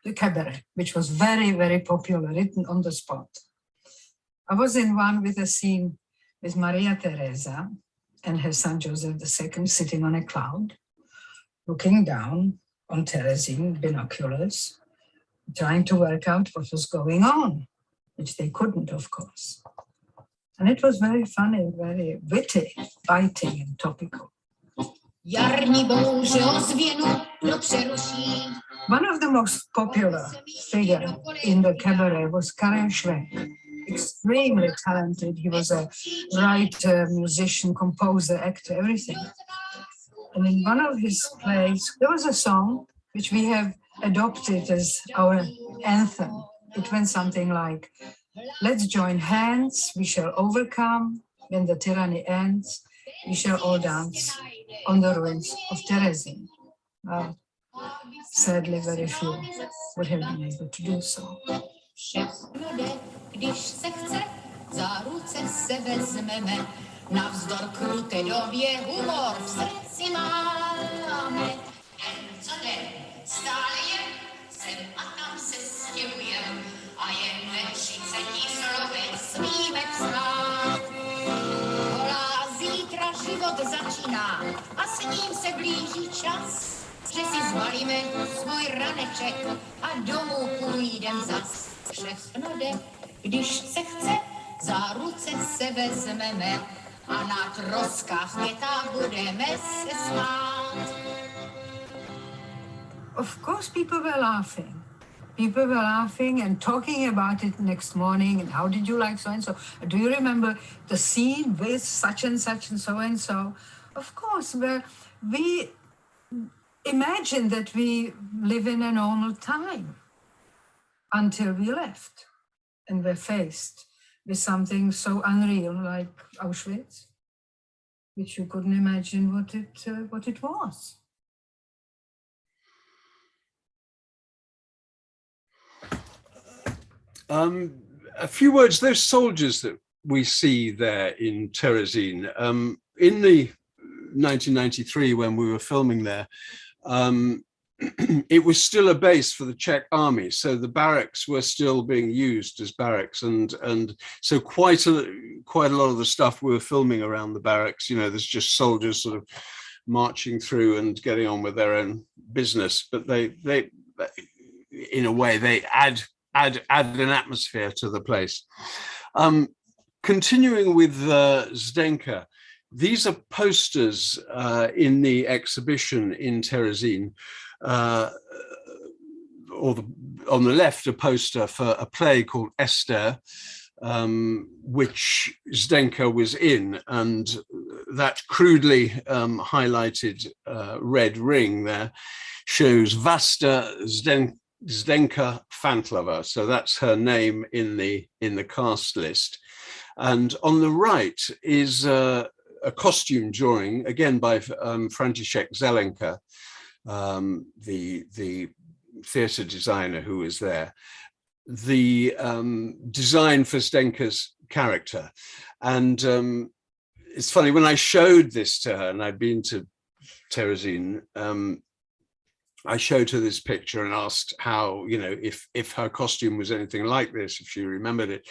The cabaret, which was very, very popular, written on the spot. I was in one with a scene with Maria Teresa and her son Joseph II sitting on a cloud, looking down on Terezin, binoculars, trying to work out what was going on, which they couldn't, of course. And it was very funny, very witty, biting and topical. One of the most popular figures in the cabaret was Karel Schwenk, extremely talented. He was a writer, musician, composer, actor, everything. And in one of his plays, there was a song which we have adopted as our anthem. It went something like, "Let's join hands, we shall overcome. When the tyranny ends, we shall all dance on the ruins of Terezin." Sadly, very few would have been able to do so. Když se chce, za ruce se vezmeme, navzdor kruté době humor v srdci máme. Jen co den, stále jen, sem a tam se stěhujem, a jen ve 30 slovech smíme psát. Holá, zítra život začíná a s ním se blíží čas, že si zbalíme svůj raneček a domů půjdem zas. Všechno jde, když se chce, za ruce se vezmeme a na troskách větách budeme se smát. Of course, people were laughing. People were laughing and talking about it next morning. And how did you like so and so? Do you remember the scene with such and such and so and so? Of course, we imagine that we live in a normal time until we left and were faced with something so unreal like Auschwitz, which you couldn't imagine what it was. A few words, those soldiers that we see there in Terezin, in the 1993 when we were filming there, it was still a base for the Czech army, so the barracks were still being used as barracks, and so quite a lot of the stuff we were filming around the barracks, you know, there's just soldiers sort of marching through and getting on with their own business, but they in a way they add an atmosphere to the place. Continuing with Zdenka, these are posters in the exhibition in Terezin. On the left, a poster for a play called Esther, which Zdenka was in, and that crudely highlighted red ring there shows Vasta Zdenka Fantlover, so that's her name in the cast list. And on the right is a costume drawing, again by Frantisek Domozki, the theatre designer who is there, the design for Zdenka's character. And it's funny, when I showed this to her, and I'd been to Terezin, I showed her this picture and asked how, you know, if her costume was anything like this, if she remembered it.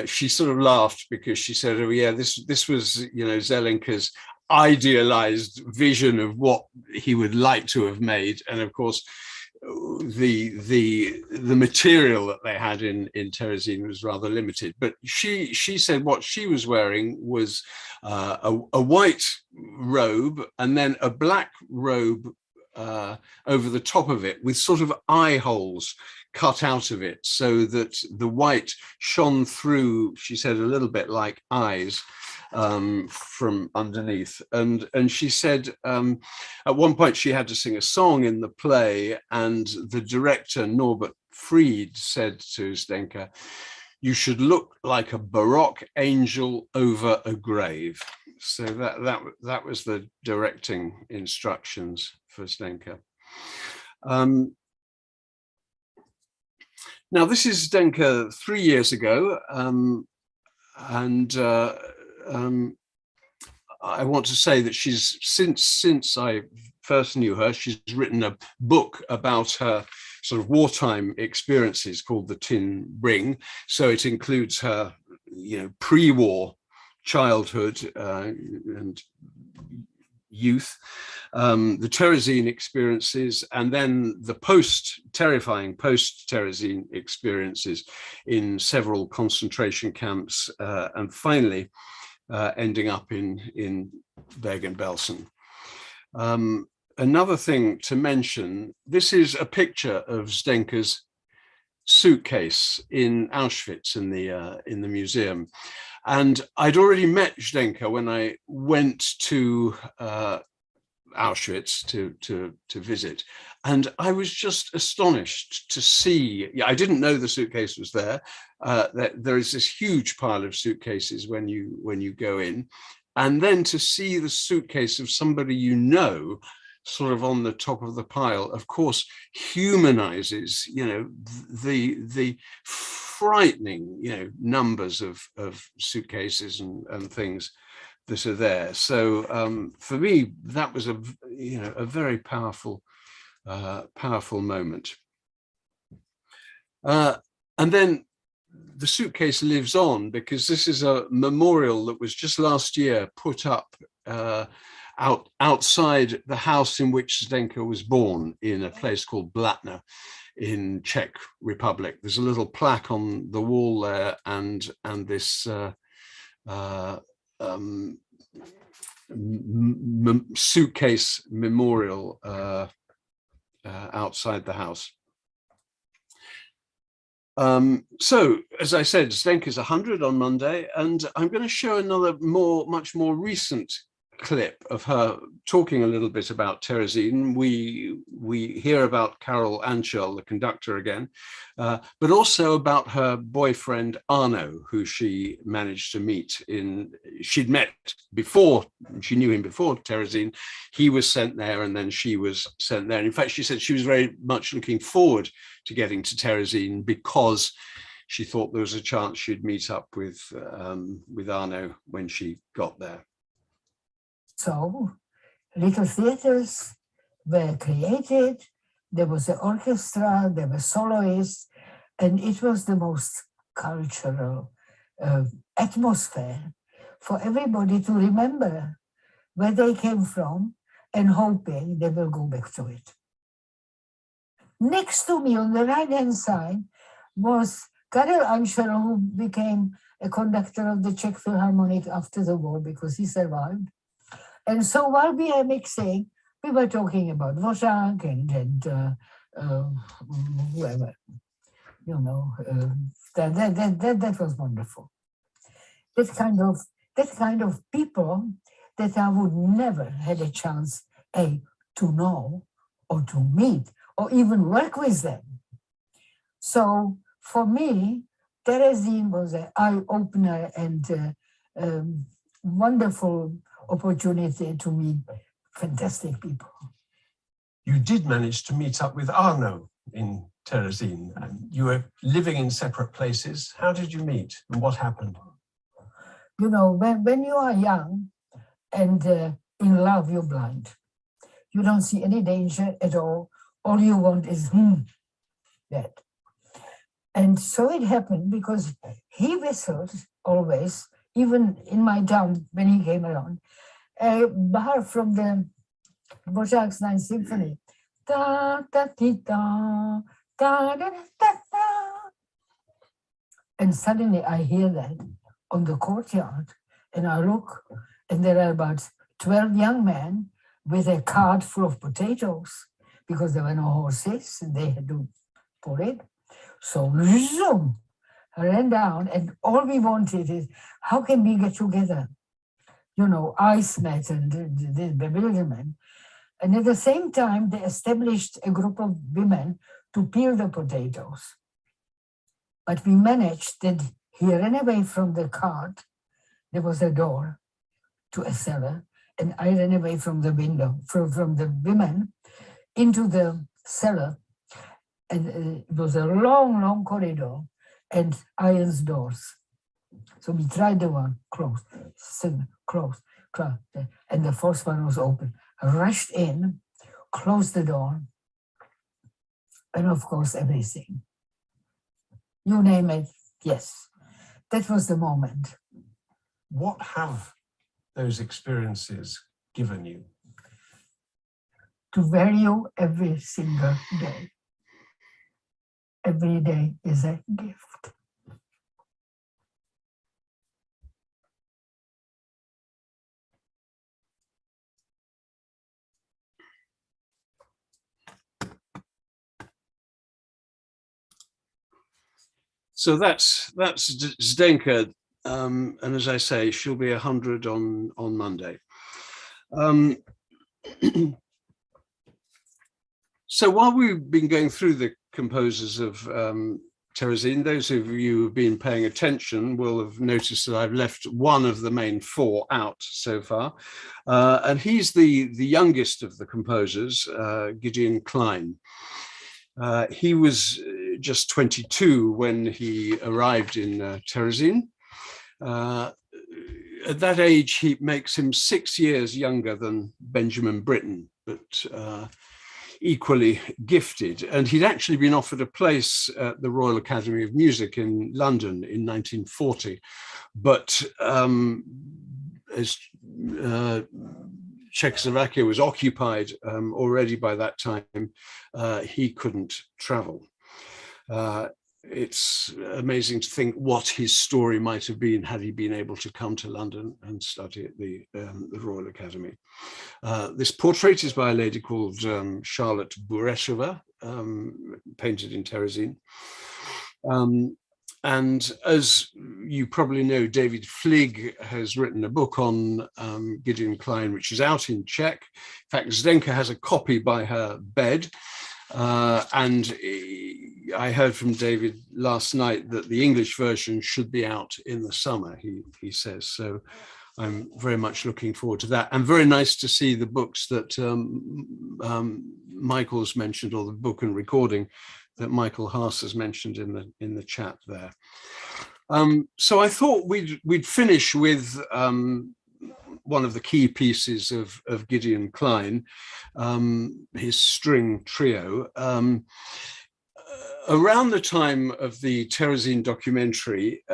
She sort of laughed because she said, "Oh yeah, this was, you know, Zelenka's idealized vision of what he would like to have made." And of course, the material that they had in Terezin was rather limited. But she said what she was wearing was a white robe and then a black robe over the top of it with sort of eye holes cut out of it so that the white shone through, she said, a little bit like eyes. from underneath. And she said at one point she had to sing a song in the play, and the director, Norbert Fried, said to Zdenka, "You should look like a Baroque angel over a grave." So that was the directing instructions for Zdenka. Now this is Zdenka 3 years ago, and I want to say that she's since I first knew her, she's written a book about her sort of wartime experiences called The Tin Ring. So it includes her, pre-war childhood and youth, the Terezin experiences, and then the terrifying post-Terezin experiences in several concentration camps, and finally ending up in Bergen-Belsen. Another thing to mention, this is a picture of Zdenka's suitcase in Auschwitz in the museum. And I'd already met Zdenka when I went to Auschwitz to visit, and I was just astonished to see. I didn't know the suitcase was there. That there is this huge pile of suitcases when you go in, and then to see the suitcase of somebody sort of on the top of the pile, of course, humanizes the frightening numbers of suitcases and things that are there. So for me, that was a very powerful moment. And then the suitcase lives on, because this is a memorial that was just last year put up outside the house in which Zdenka was born, in a place called Blatno in Czech Republic. There's a little plaque on the wall there, and this suitcase memorial outside the house. So, as I said, Zdenka's 100 on Monday, and I'm going to show another much more recent clip of her talking a little bit about Terezin. We hear about Carol Anschel, the conductor, again, but also about her boyfriend Arno, who she managed to meet she'd met before, she knew him before Terezin. He was sent there, and then she was sent there. And in fact, she said she was very much looking forward to getting to Terezin, because she thought there was a chance she'd meet up with Arno when she got there. So little theaters were created, there was an orchestra, there were soloists, and it was the most cultural atmosphere for everybody to remember where they came from and hoping they will go back to it. Next to me on the right-hand side was Karel Anschel, who became a conductor of the Czech Philharmonic after the war because he survived. And so while we are mixing, we were talking about Dvořák and whoever, that was wonderful. That kind of people that I would never had a chance to know or to meet or even work with them. So for me, Terezin was an eye-opener and wonderful opportunity to meet fantastic people. You did manage to meet up with Arno in Terezin, and you were living in separate places. How did you meet, and what happened? When you are young and in love, you're blind. You don't see any danger at all. All you want is that. And so it happened because he whistled always, even in my town when he came around, a bar from the Dvořák's Ninth Symphony. Da, da, di, da, da, da, da, da. And suddenly I hear that on the courtyard, and I look, and there are about 12 young men with a cart full of potatoes, because there were no horses, and they had to pull it. So, zoom, I ran down, and all we wanted is, how can we get together? you know, eyes met and the bewilderment. And at the same time, they established a group of women to peel the potatoes. But we managed that he ran away from the cart. There was a door to a cellar, and I ran away from the window, from the women into the cellar. And it was a long, long corridor and iron doors. So we tried the one, closed, closed, and the fourth one was open. I rushed in, closed the door, and of course, everything. You name it, yes. That was the moment. What have those experiences given you? To value every single day. Every day is a gift. So that's Zdenka, and as I say, she'll be 100 on Monday. So while we've been going through the composers of Terezin, those of you who've been paying attention will have noticed that I've left one of the main four out so far, and he's the youngest of the composers, Gideon Klein. He was just 22 when he arrived in Terezin. At that age, he makes him 6 years younger than Benjamin Britten, but equally gifted. And he'd actually been offered a place at the Royal Academy of Music in London in 1940. But as Czechoslovakia was occupied already by that time, he couldn't travel. It's amazing to think what his story might have been had he been able to come to London and study at the Royal Academy. This portrait is by a lady called Charlotte Bureshova, painted in Terezin. And as you probably know, David Flig has written a book on Gideon Klein, which is out in Czech. In fact, Zdenka has a copy by her bed. And I heard from David last night that the English version should be out in the summer, he says. So I'm very much looking forward to that. And very nice to see the books that Michael's mentioned, or the book and recording that Michael Haas has mentioned in the chat there. So I thought we'd finish with one of the key pieces of Gideon Klein, his string trio. Around the time of the Terezin documentary,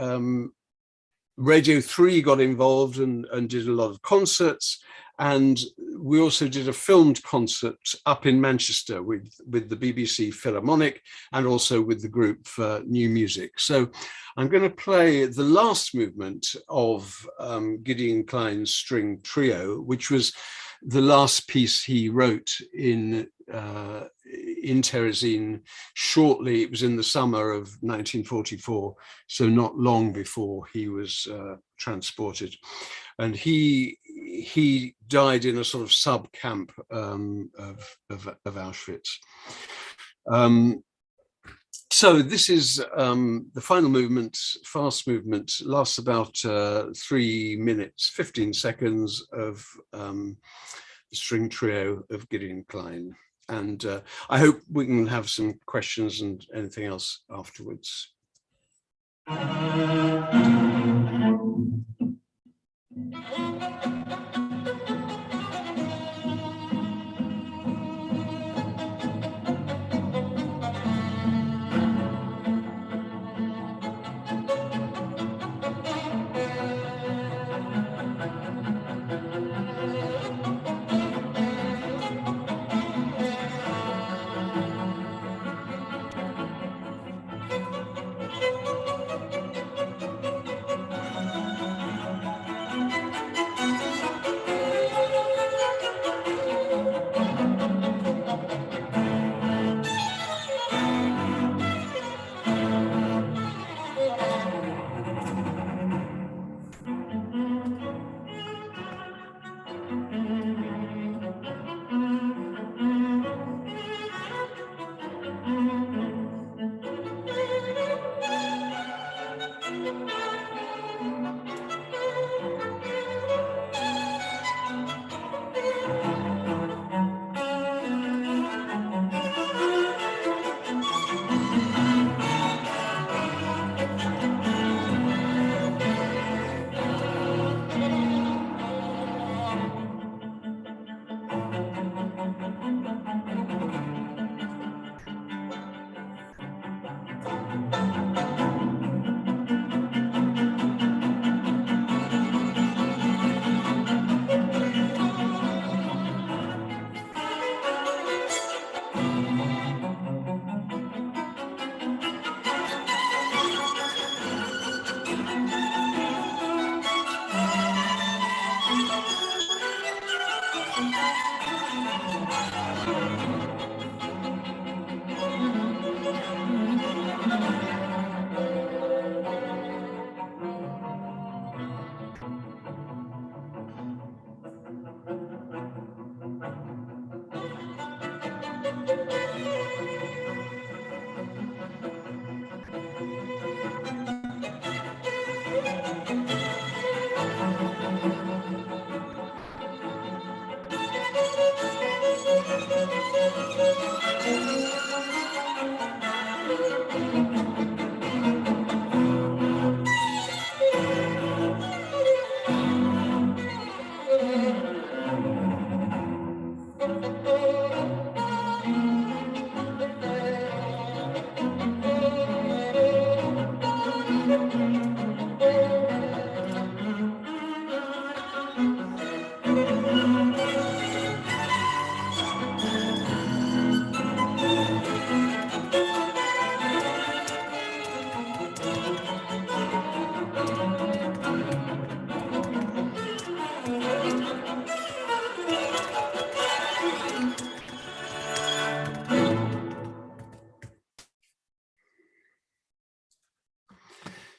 Radio 3 got involved and did a lot of concerts, and we also did a filmed concert up in Manchester with the BBC Philharmonic and also with the group for New Music. So I'm going to play the last movement of Gideon Klein's string trio, which was the last piece he wrote in Terezin shortly. It was in the summer of 1944, so not long before he was transported. And he died in a sort of sub-camp of Auschwitz. So this is the final movement, fast movement, lasts about 3 minutes, 15 seconds of the string trio of Gideon Klein. And I hope we can have some questions and anything else afterwards.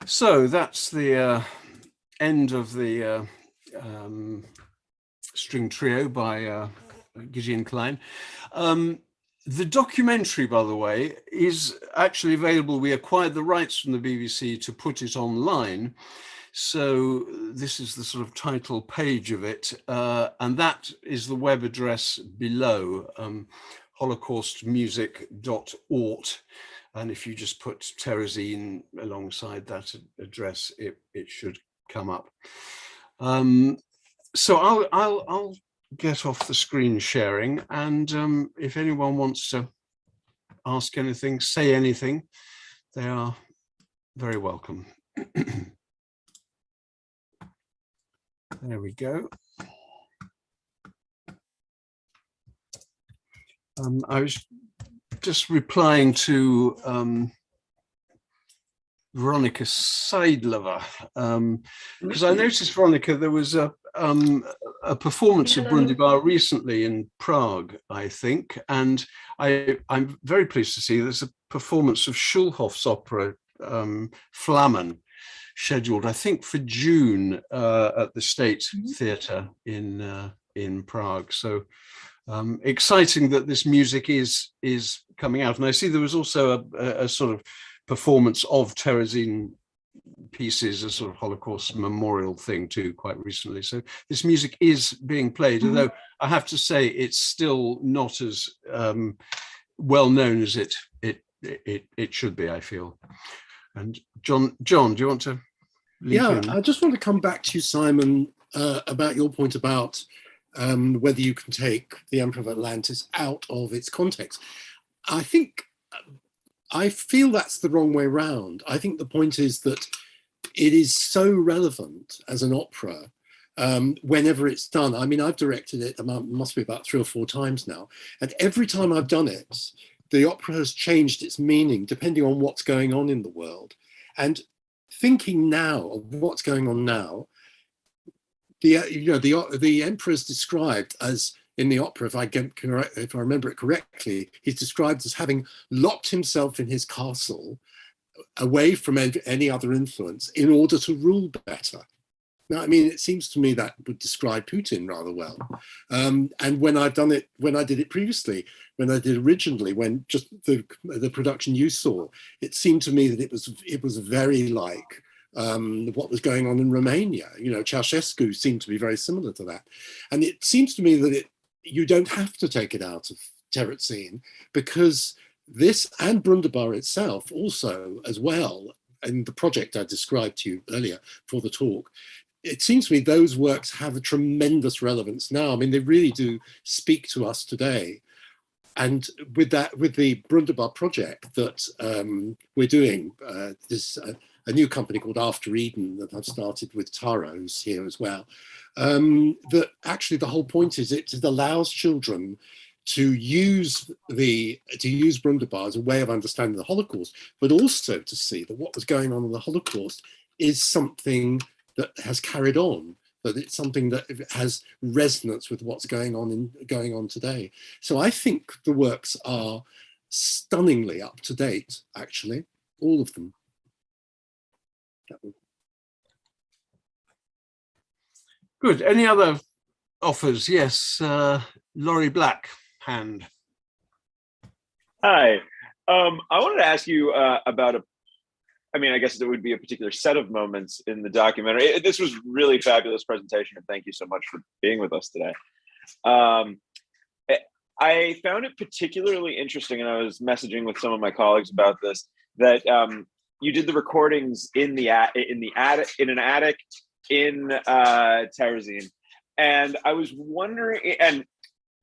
So that's the end of the string trio by Gideon Klein. The documentary, by the way, is actually available. We acquired the rights from the BBC to put it online. So this is the sort of title page of it. And that is the web address below, holocaustmusic.org. And if you just put Terezin alongside that address, it should come up. So I'll get off the screen sharing, and if anyone wants to ask anything, say anything, they are very welcome. There we go. I was just replying to Veronica Seidlover, because I noticed, Veronica, there was a performance of Brundibar recently in Prague, I think, and I'm very pleased to see there's a performance of Schulhoff's opera Flammen, scheduled, I think, for June at the State Theatre in Prague. So exciting that this music is coming out. And I see there was also a sort of performance of Terezin pieces, a sort of Holocaust memorial thing too, quite recently. So this music is being played, although I have to say it's still not as well known as it should be, I feel. And John, do you want to? Yeah, I just want to come back to you, Simon, about your point about whether you can take the Emperor of Atlantis out of its context. I feel that's the wrong way round. I think the point is that it is so relevant as an opera whenever it's done. I mean, I've directed it, must be about 3 or 4 times now. And every time I've done it, the opera has changed its meaning depending on what's going on in the world. And thinking now of what's going on now, the emperor is described as, in the opera, if I remember it correctly, he's described as having locked himself in his castle away from any other influence in order to rule better. Now, I mean, it seems to me that would describe Putin rather well. And when I did it previously, when I did originally, when just the production you saw, it seemed to me that it was very like what was going on in Romania. You know, Ceausescu seemed to be very similar to that. And it seems to me that you don't have to take it out of Terezin, because this and Brundibar itself also, as well, and the project I described to you earlier for the talk, it seems to me those works have a tremendous relevance now. I mean, they really do speak to us today. And with the Brundibar project that we're doing, a new company called After Eden that I've started with Tara, who's here as well, that actually the whole point is it allows children to use Brundibar as a way of understanding the Holocaust, but also to see that what was going on in the Holocaust is something that has carried on, that it's something that has resonance with what's going on today. So I think the works are stunningly up to date, actually, all of them. Good. Any other offers? Yes, Laurie Black, hand. Hi. I wanted to ask you about I guess it would be a particular set of moments in the documentary. This was really fabulous presentation, and thank you so much for being with us today. I found it particularly interesting, and I was messaging with some of my colleagues about this, that you did the recordings in an attic in Terezin, and I was wondering, and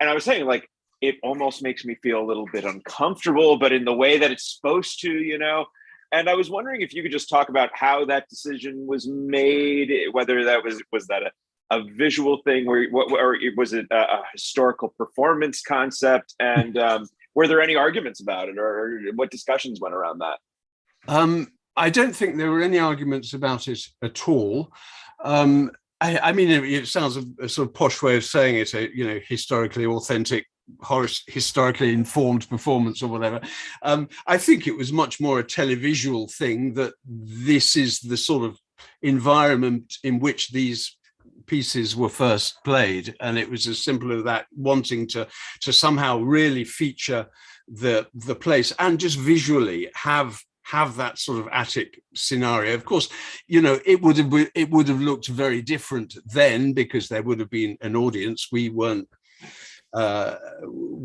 I was saying, like, it almost makes me feel a little bit uncomfortable, but in the way that it's supposed to, you know. And I was wondering if you could just talk about how that decision was made, whether that was that a visual thing, or was it a historical performance concept, and were there any arguments about it, or what discussions went around that? I don't think there were any arguments about it at all. I mean, it sounds a sort of posh way of saying it, historically authentic, historically informed performance or whatever. I think it was much more a televisual thing, that this is the sort of environment in which these pieces were first played, and it was as simple as that, wanting to somehow really feature the place and just visually have that sort of attic scenario. Of course, it would have looked very different then, because there would have been an audience. We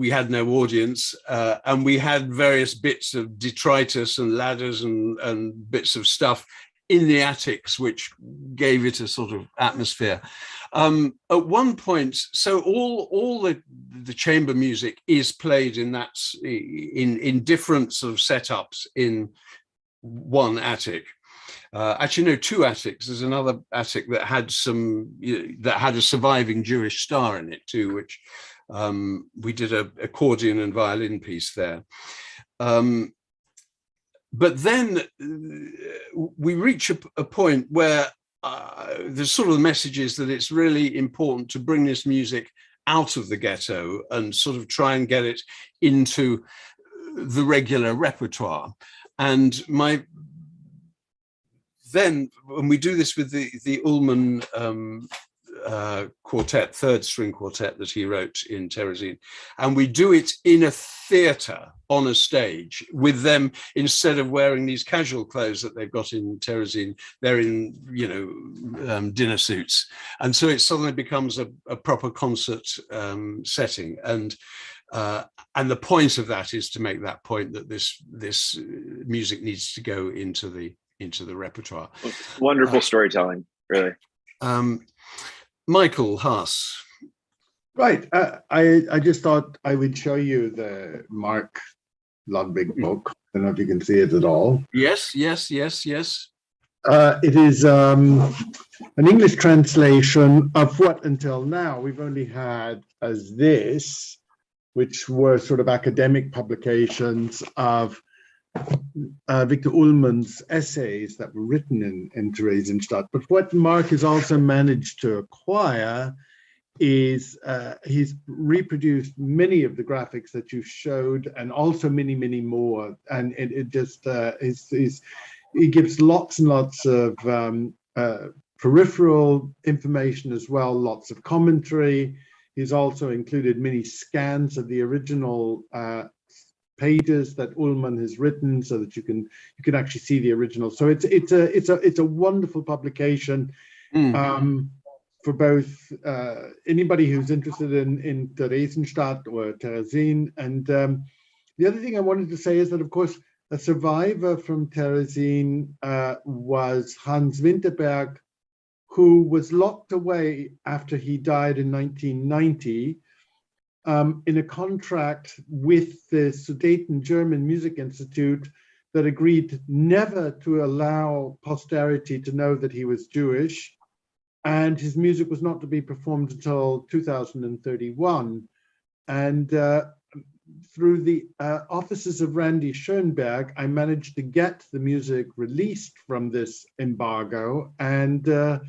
had no audience, and we had various bits of detritus and ladders and bits of stuff in the attics, which gave it a sort of atmosphere. At one point, so all the chamber music is played in different sort of setups in one attic. Actually, no, two attics. There's another attic that had a surviving Jewish star in it too, which we did an accordion and violin piece there. But then we reach a point where the sort of message is that it's really important to bring this music out of the ghetto and sort of try and get it into the regular repertoire. And then when we do this with the Ullmann quartet, third string quartet that he wrote in Terezin, and we do it in a theatre on a stage with them, instead of wearing these casual clothes that they've got in Terezin, they're in dinner suits, and so it suddenly becomes a proper concert setting. And the point of that is to make that point that this music needs to go into the repertoire. Wonderful storytelling, really. Michael Haas. Right. I just thought I would show you the Mark Ludwig book. I don't know if you can see it at all. Yes. It is an English translation of what until now we've only had as this, which were sort of academic publications of Victor Ullmann's essays that were written in Theresienstadt. But what Mark has also managed to acquire is he's reproduced many of the graphics that you showed, and also many, many more. And it just he gives lots and lots of peripheral information as well, lots of commentary. He's also included many scans of the original pages that Ullmann has written, so that you can actually see the original. So it's a wonderful publication for both anybody who's interested in Theresienstadt or Terezin. And the other thing I wanted to say is that, of course, a survivor from Terezin was Hans Winterberg, who was locked away after he died in 1990. In a contract with the Sudeten German Music Institute that agreed never to allow posterity to know that he was Jewish, and his music was not to be performed until 2031. And through the offices of Randy Schoenberg, I managed to get the music released from this embargo, and the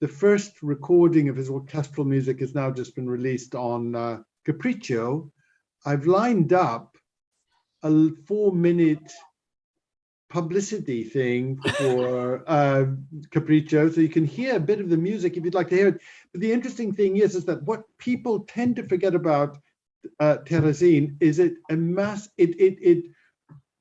first recording of his orchestral music has now just been released on Capriccio. I've lined up a 4-minute publicity thing for Capriccio, so you can hear a bit of the music if you'd like to hear it. But the interesting thing is that what people tend to forget about Terezin is it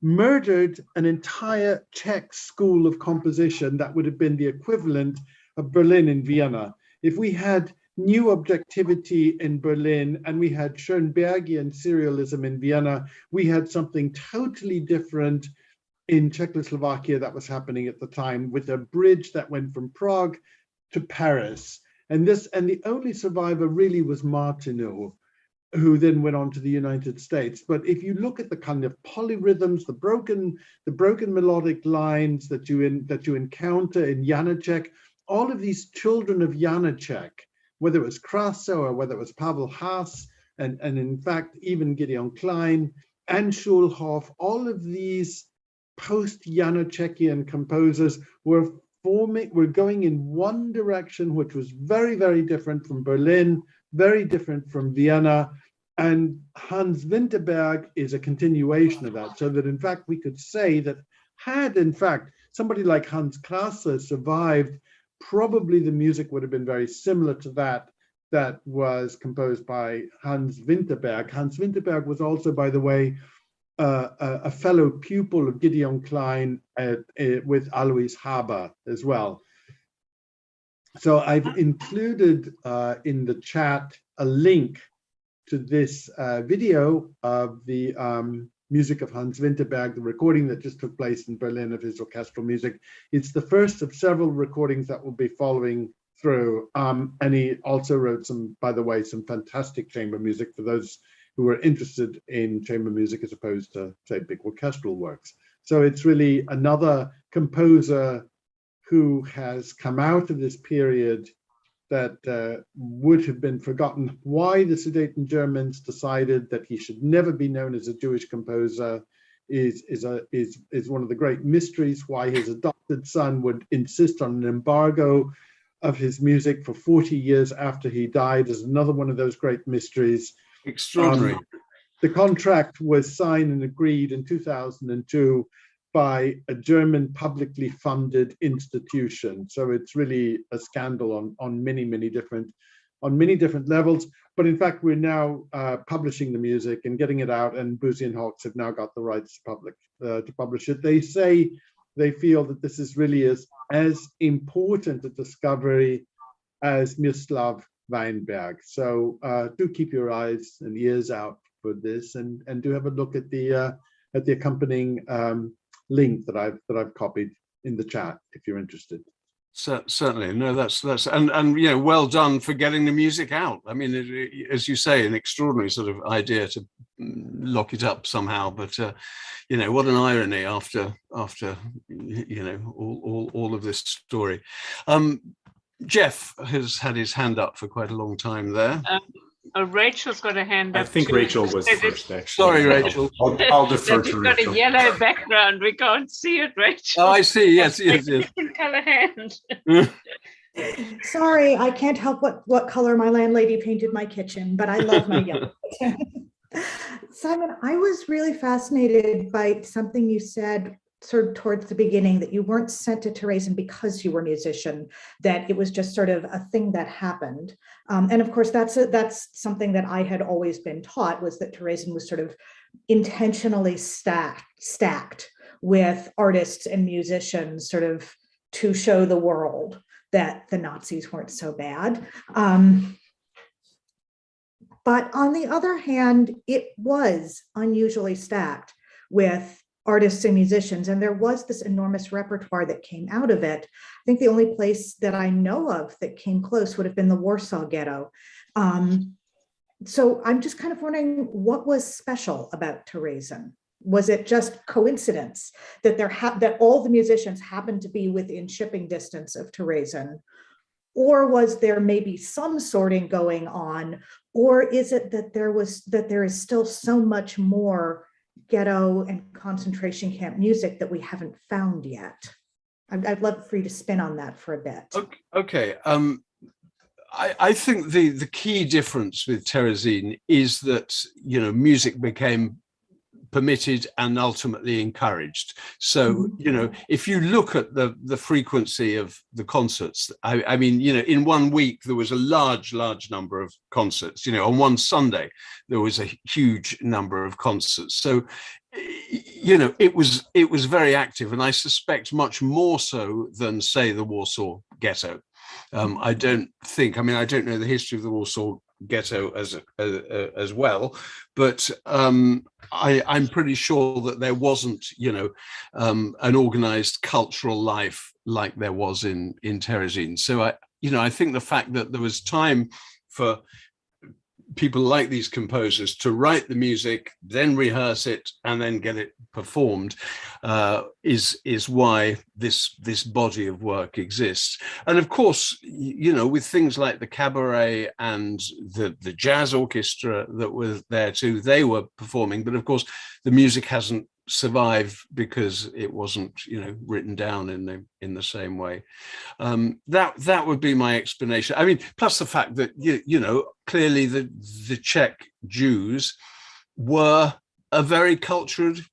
murdered an entire Czech school of composition that would have been the equivalent of Berlin and Vienna. If we had new objectivity in Berlin and we had Schoenbergian serialism in Vienna, we had something totally different in Czechoslovakia that was happening at the time, with a bridge that went from Prague to Paris. And the only survivor really was Martineau, who then went on to the United States. But if you look at the kind of polyrhythms, the broken melodic lines that you encounter in Janacek, all of these children of Janacek, whether it was Krasser or whether it was Pavel Haas, and in fact even Gideon Klein and Schulhoff, all of these post-Janacekian composers were going in one direction, which was very, very different from Berlin, very different from Vienna. And Hans Winterberg is a continuation of that. So that in fact, we could say that had in fact somebody like Hans Krasser survived, probably the music would have been very similar to that was composed by Hans Winterberg. Hans Winterberg was also, by the way, a fellow pupil of Gideon Klein with Alois Haber as well. So I've included in the chat a link to this video of the music of Hans Winterberg, the recording that just took place in Berlin of his orchestral music. It's the first of several recordings that will be following through. And he also wrote some, by the way, some fantastic chamber music for those who are interested in chamber music as opposed to, say, big orchestral works. So it's really another composer who has come out of this period that would have been forgotten. Why the Sudeten Germans decided that he should never be known as a Jewish composer is one of the great mysteries. Why his adopted son would insist on an embargo of his music for 40 years after he died is another one of those great mysteries. Extraordinary. The contract was signed and agreed in 2002 by a German publicly funded institution. So it's really a scandal on many different levels. But in fact, we're now publishing the music and getting it out, and Boosey and Hawkes have now got the rights to publish it. They say they feel that this is really as important a discovery as Miroslav Weinberg. So do keep your eyes and ears out for this, and do have a look at the accompanying link that I've copied in the chat if you're interested. Certainly, no, that's and you know, well done for getting the music out. I mean, as you say, an extraordinary sort of idea to lock it up somehow. But you know, what an irony after you know all of this story. Jeff has had his hand up for quite a long time there. Rachel's got a hand up. I think too. Rachel was first, actually. Sorry, Rachel. I'll defer to You've got Rachel. a yellow background. We can't see it, Rachel. Oh, I see. Yes. Different color hand. Sorry, I can't help what color my landlady painted my kitchen, but I love my yellow. Simon, I was really fascinated by something you said sort of towards the beginning, that you weren't sent to Terezin because you were a musician, that it was just sort of a thing that happened. And of course, that's something that I had always been taught, was that Terezin was sort of intentionally stacked with artists and musicians, sort of to show the world that the Nazis weren't so bad. But on the other hand, it was unusually stacked with artists and musicians, and there was this enormous repertoire that came out of it. I think the only place that I know of that came close would have been the Warsaw Ghetto. So I'm just kind of wondering, what was special about Terezin? Was it just coincidence that that all the musicians happened to be within shipping distance of Terezin? Or was there maybe some sorting going on? Or is it that there is still so much more ghetto and concentration camp music that we haven't found yet? I'd love for you to spin on that for a bit. Okay. I think the key difference with Terezin is that, you know, music became permitted and ultimately encouraged. So, you know, if you look at the frequency of the concerts, I mean, you know, in 1 week there was a large number of concerts. You know, on one Sunday there was a huge number of concerts. So, you know, it was very active, and I suspect much more so than, say, the Warsaw Ghetto. I don't know the history of the Warsaw Ghetto as well, but I'm pretty sure that there wasn't, you know, an organized cultural life like there was in Terezin. So I think the fact that there was time for people like these composers to write the music, then rehearse it, and then get it performed is why this body of work exists. And of course, you know, with things like the cabaret and the jazz orchestra that was there too, they were performing, but of course the music hasn't survived because it wasn't, you know, written down in the same way. That would be my explanation. I mean, plus the fact that you know, clearly the Czech Jews were a very cultured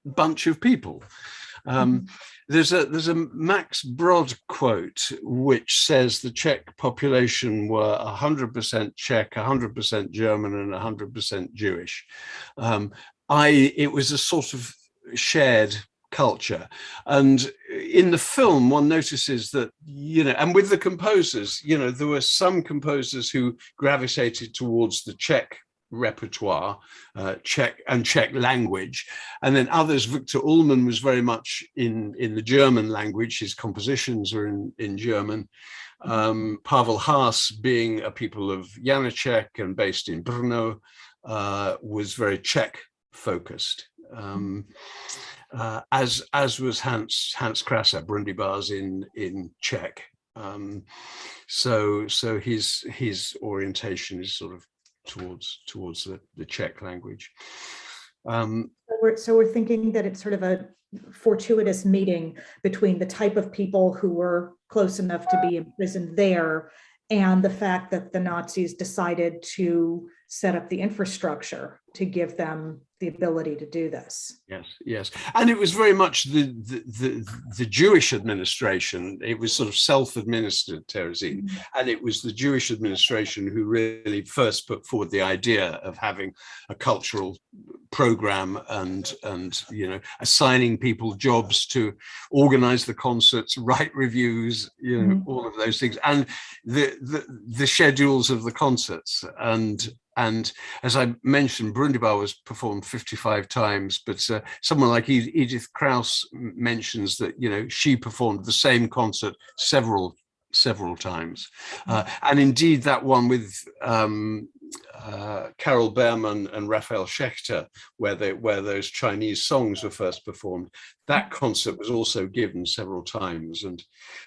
bunch of people. There's a Max Brod quote which says the Czech population were 100% Czech, 100% German, and 100% Jewish. It was a sort of shared culture. And in the film, one notices that, you know, and with the composers, you know, there were some composers who gravitated towards the Czech repertoire, Czech language, and then others. Victor Ullmann was very much in the German language. His compositions are in German. Pavel Haas, being a people of Janáček and based in Brno, was very Czech focused, as was Hans Krasser, Brundibar's in Czech. So his orientation is sort of towards the Czech language. So we're thinking that it's sort of a fortuitous meeting between the type of people who were close enough to be imprisoned there and the fact that the Nazis decided to set up the infrastructure to give them the ability to do this. Yes, and it was very much the Jewish administration. It was sort of self-administered, Terezin, and it was the Jewish administration who really first put forward the idea of having a cultural program and you know, assigning people jobs to organize the concerts, write reviews, you know, all of those things, and the schedules of the concerts. And as I mentioned, Brundibar was performed 55 times, but someone like Edith Krauss mentions that, you know, she performed the same concert several times. And indeed, that one with Karel Behrman and Raphael Schechter, where those Chinese songs were first performed, that concert was also given several times. And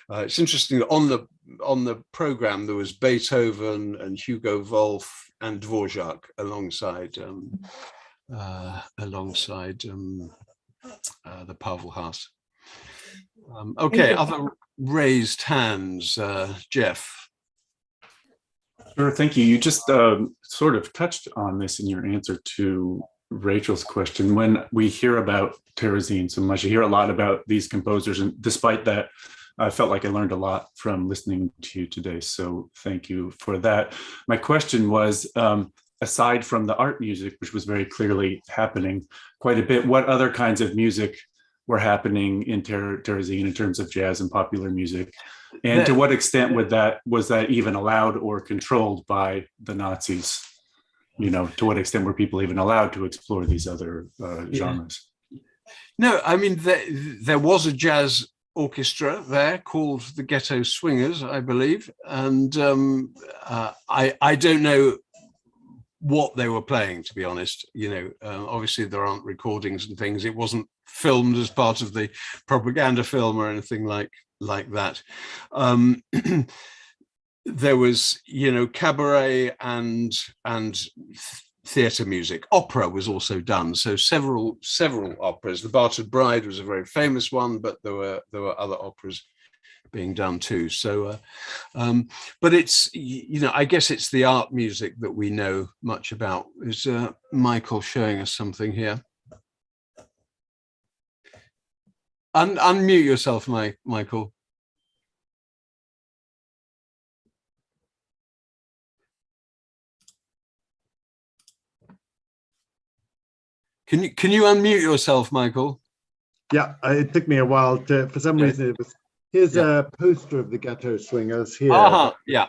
it's interesting that on the program there was Beethoven and Hugo Wolf and Dvorak alongside the Pavel Haas. Okay, other raised hands, Jeff. Sure, thank you. You just sort of touched on this in your answer to Rachel's question. When we hear about Terezin so much, you hear a lot about these composers, and despite that, I felt like I learned a lot from listening to you today, so thank you for that. My question was, aside from the art music, which was very clearly happening quite a bit, what other kinds of music were happening in Terezin in terms of jazz and popular music? And to what extent was that even allowed or controlled by the Nazis? You know, to what extent were people even allowed to explore these other genres? No, I mean, there was a jazz orchestra there called the Ghetto Swingers, I believe, and I don't know what they were playing, to be honest. You know, obviously there aren't recordings and things. It wasn't filmed as part of the propaganda film or anything like that. There was, you know, cabaret and theatre music. Opera was also done, so several operas. The Bartered Bride was a very famous one, but there were other operas being done too. So, but it's, you know, I guess it's the art music that we know much about. Is Michael showing us something here? Unmute yourself, Michael. Can you unmute yourself, Michael? Yeah, it took me a while to, for some reason, it was, here's a poster of the Ghetto Swingers here. Yeah.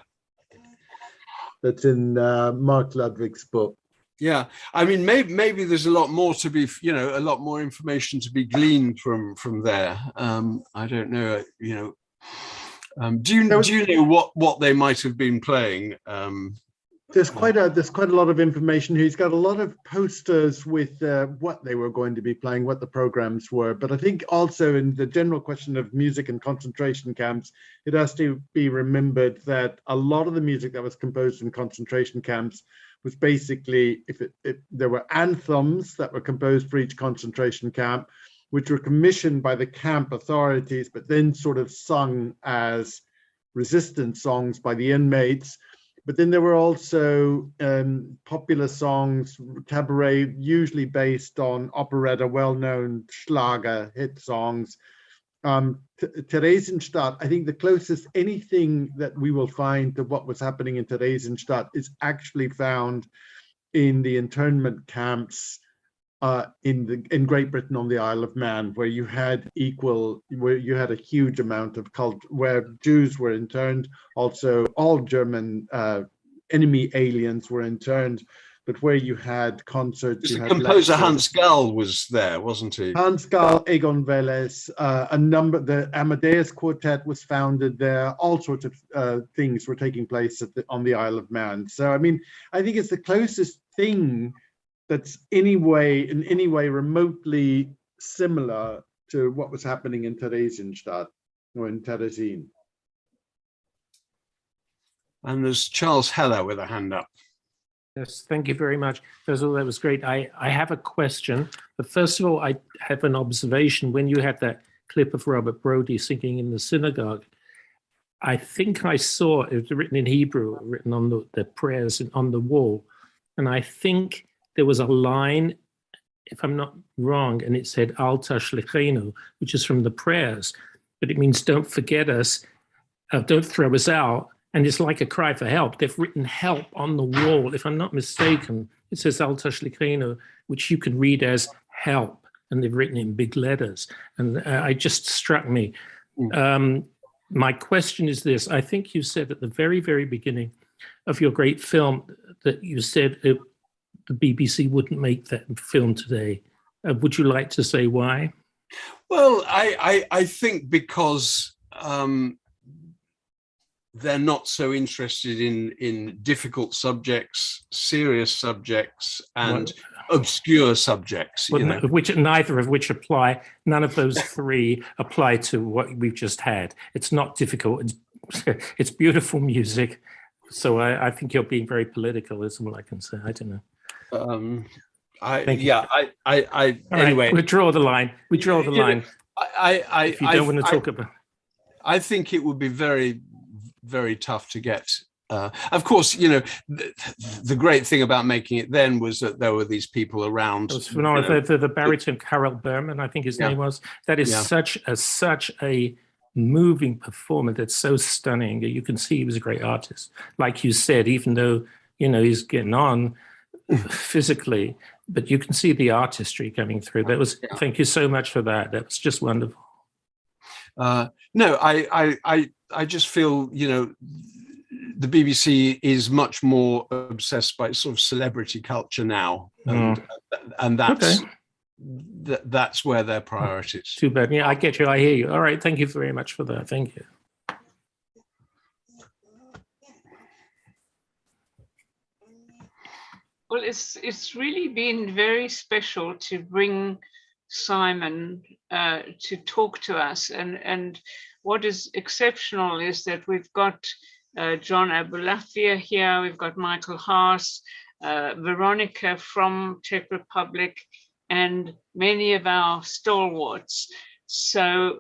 That's in Mark Ludwig's book. Yeah, I mean, maybe there's a lot more to be, you know, a lot more information to be gleaned from there. I don't know, you know. Do you know what they might have been playing? There's quite a lot of information here. He's got a lot of posters with what they were going to be playing, what the programs were. But I think also in the general question of music and concentration camps, it has to be remembered that a lot of the music that was composed in concentration camps was basically, there were anthems that were composed for each concentration camp, which were commissioned by the camp authorities, but then sort of sung as resistance songs by the inmates. But then there were also popular songs, cabaret, usually based on operetta, well-known Schlager hit songs. Theresienstadt, I think the closest anything that we will find to what was happening in Theresienstadt is actually found in the internment camps in Great Britain on the Isle of Man, where you had a huge amount of where Jews were interned. Also, all German enemy aliens were interned, but where you had concerts. The composer Hans Gall was there, wasn't he? Hans Gall, Egon Welles, the Amadeus Quartet was founded there. All sorts of things were taking place on the Isle of Man. So, I mean, I think it's the closest thing that's in any way remotely similar to what was happening in Theresienstadt or in Terezin. And there's Charles Heller with a hand up. Yes, thank you very much. First of all, that was great. I have a question, but first of all, I have an observation. When you had that clip of Robert Brody singing in the synagogue, I think I saw it was written in Hebrew, written on the prayers on the wall, and I think there was a line, if I'm not wrong, and it said Al Tashlichenu, which is from the prayers, but it means don't forget us, don't throw us out. And it's like a cry for help. They've written help on the wall. If I'm not mistaken, it says Al Tashlichenu, which you can read as help, and they've written in big letters. And it just struck me. My question is this. I think you said at the very, very beginning of your great film that you said the BBC wouldn't make that film today. Would you like to say why? Well, I think because they're not so interested in difficult subjects, serious subjects, and obscure subjects. Well, neither of which apply. None of those three apply to what we've just had. It's not difficult. It's beautiful music. So I think you're being very political. Is all I can say. I don't know. Anyway, we draw the line. We draw the line. If you don't want to talk about, I think it would be very, very tough to get. Of course, you know, the great thing about making it then was that there were these people around. The baritone Harold Berman, I think his name was. That is such a moving performance. That's so stunning. You can see he was a great artist. Like you said, even though, you know, he's getting on physically, but you can see the artistry coming through. That was. Thank you so much for that. That was just wonderful. No, I just feel, you know, the BBC is much more obsessed by sort of celebrity culture now, and that's that's where their priorities. Too bad. Yeah, I get you. I hear you. All right. Thank you very much for that. Thank you. Well, it's really been very special to bring Simon to talk to us, and what is exceptional is that we've got John Abulafia here, we've got Michael Haas, Veronica from Czech Republic, and many of our stalwarts. So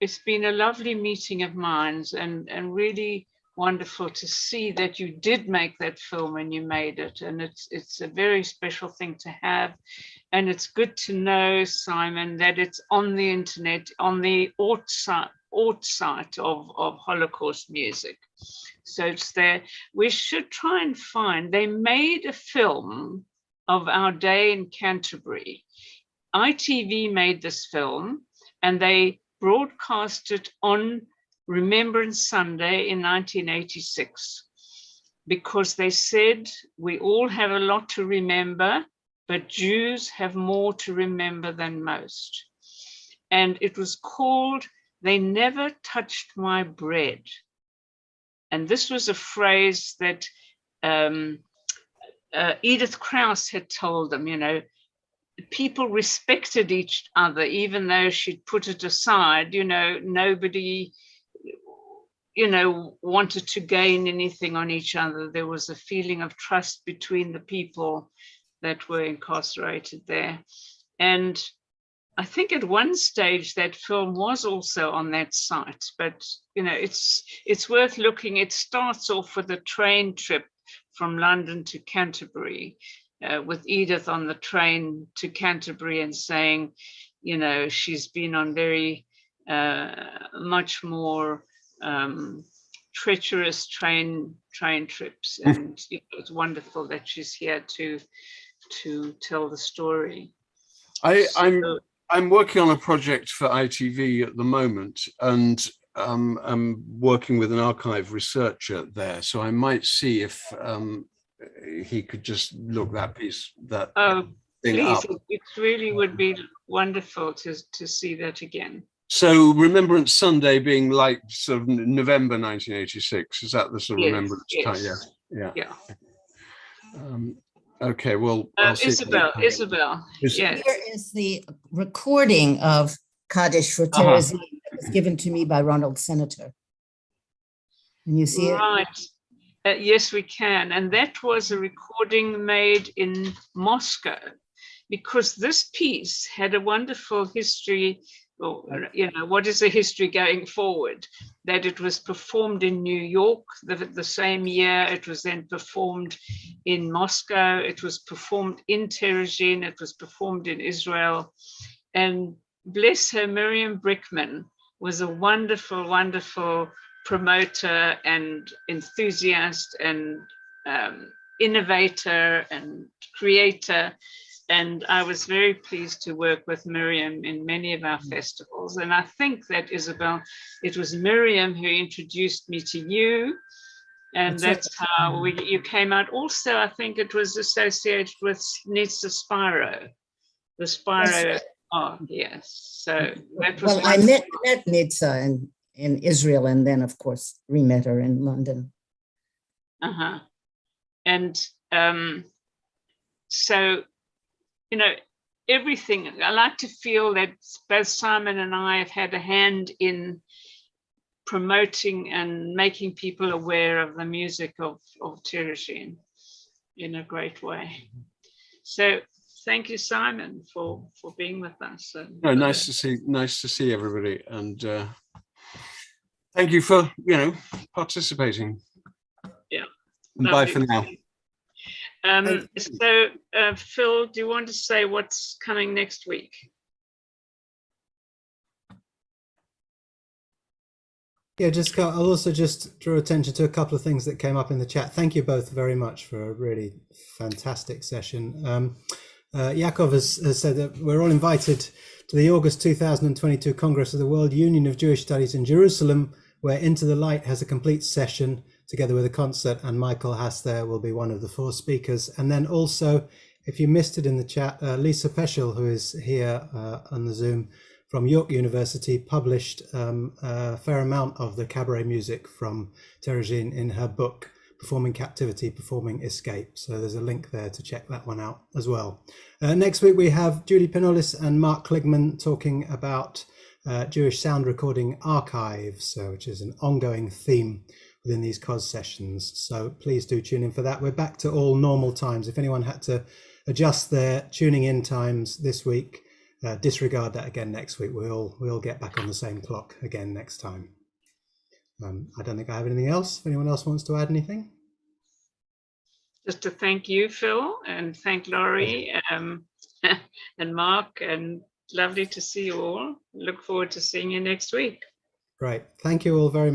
it's been a lovely meeting of minds, and really wonderful to see that you did make that film and you made it. And it's a very special thing to have. And it's good to know, Simon, that it's on the internet, on the Ort site of Holocaust music. So it's there. We should try and find, they made a film of our day in Canterbury. ITV made this film and they broadcast it on Remembrance Sunday in 1986, because they said we all have a lot to remember, but Jews have more to remember than most. And it was called, They Never Touched My Bread. And this was a phrase that Edith Krauss had told them, you know, people respected each other, even though she'd put it aside, you know, nobody, you know, wanted to gain anything on each other. There was a feeling of trust between the people that were incarcerated there. And I think at one stage that film was also on that site, but, you know, it's worth looking. It starts off with a train trip from London to Canterbury, with Edith on the train to Canterbury and saying, you know, she's been on very much more treacherous train trips, and you know, it's wonderful that she's here to tell the story. I'm working on a project for ITV at the moment, and I'm working with an archive researcher there, so I might see if he could just look that piece, that thing please, up. it really would be wonderful to see that again. So Remembrance Sunday being like sort of November 1986, is that the sort of Yes, remembrance time? yes. Yeah. Okay, well, Isabel, yes. Here is the recording of Kaddish for Terezin that was given to me by Ronald Senator. Can you see it? Right. Yes, we can. And that was a recording made in Moscow, because this piece had a wonderful history. Well, you know, what is the history going forward? That it was performed in New York the same year. It was then performed in Moscow. It was performed in Terezin. It was performed in Israel. And bless her, Miriam Brickman was a wonderful, wonderful promoter and enthusiast and innovator and creator. And I was very pleased to work with Miriam in many of our festivals. And I think that, Isabel, it was Miriam who introduced me to you. And that's how you came out. Also, I think it was associated with Nitsa Spiro, the Spiro. Oh, yes. So that was. Well, I met Nitsa in Israel, and then, of course, re-met her in London. And so, you know, everything, I like to feel that both Simon and I have had a hand in promoting and making people aware of the music of Terezin in a great way. So thank you, Simon, for being with us. And, no, nice to see everybody, and thank you for, you know, participating. Yeah. And bye for now. So Phil, do you want to say what's coming next week? Yeah, I'll also just draw attention to a couple of things that came up in the chat. Thank you both very much for a really fantastic session. Yakov has said that we're all invited to the August 2022 Congress of the World Union of Jewish Studies in Jerusalem, where Into the Light has a complete session together with a concert, and Michael Haas there will be one of the 4 speakers. And then also, if you missed it in the chat, Lisa Peschel, who is here on the Zoom from York University, published a fair amount of the cabaret music from Terezin in her book, Performing Captivity, Performing Escape. So there's a link there to check that one out as well. Next week, we have Judy Pinolis and Mark Kligman talking about Jewish sound recording archives, which is an ongoing theme within these COZ sessions. So please do tune in for that. We're back to all normal times. If anyone had to adjust their tuning in times this week, disregard that again next week. We'll get back on the same clock again next time. I don't think I have anything else. If anyone else wants to add anything. Just to thank you, Phil, and thank Laurie and Mark, and lovely to see you all. Look forward to seeing you next week. Great. Thank you all very much.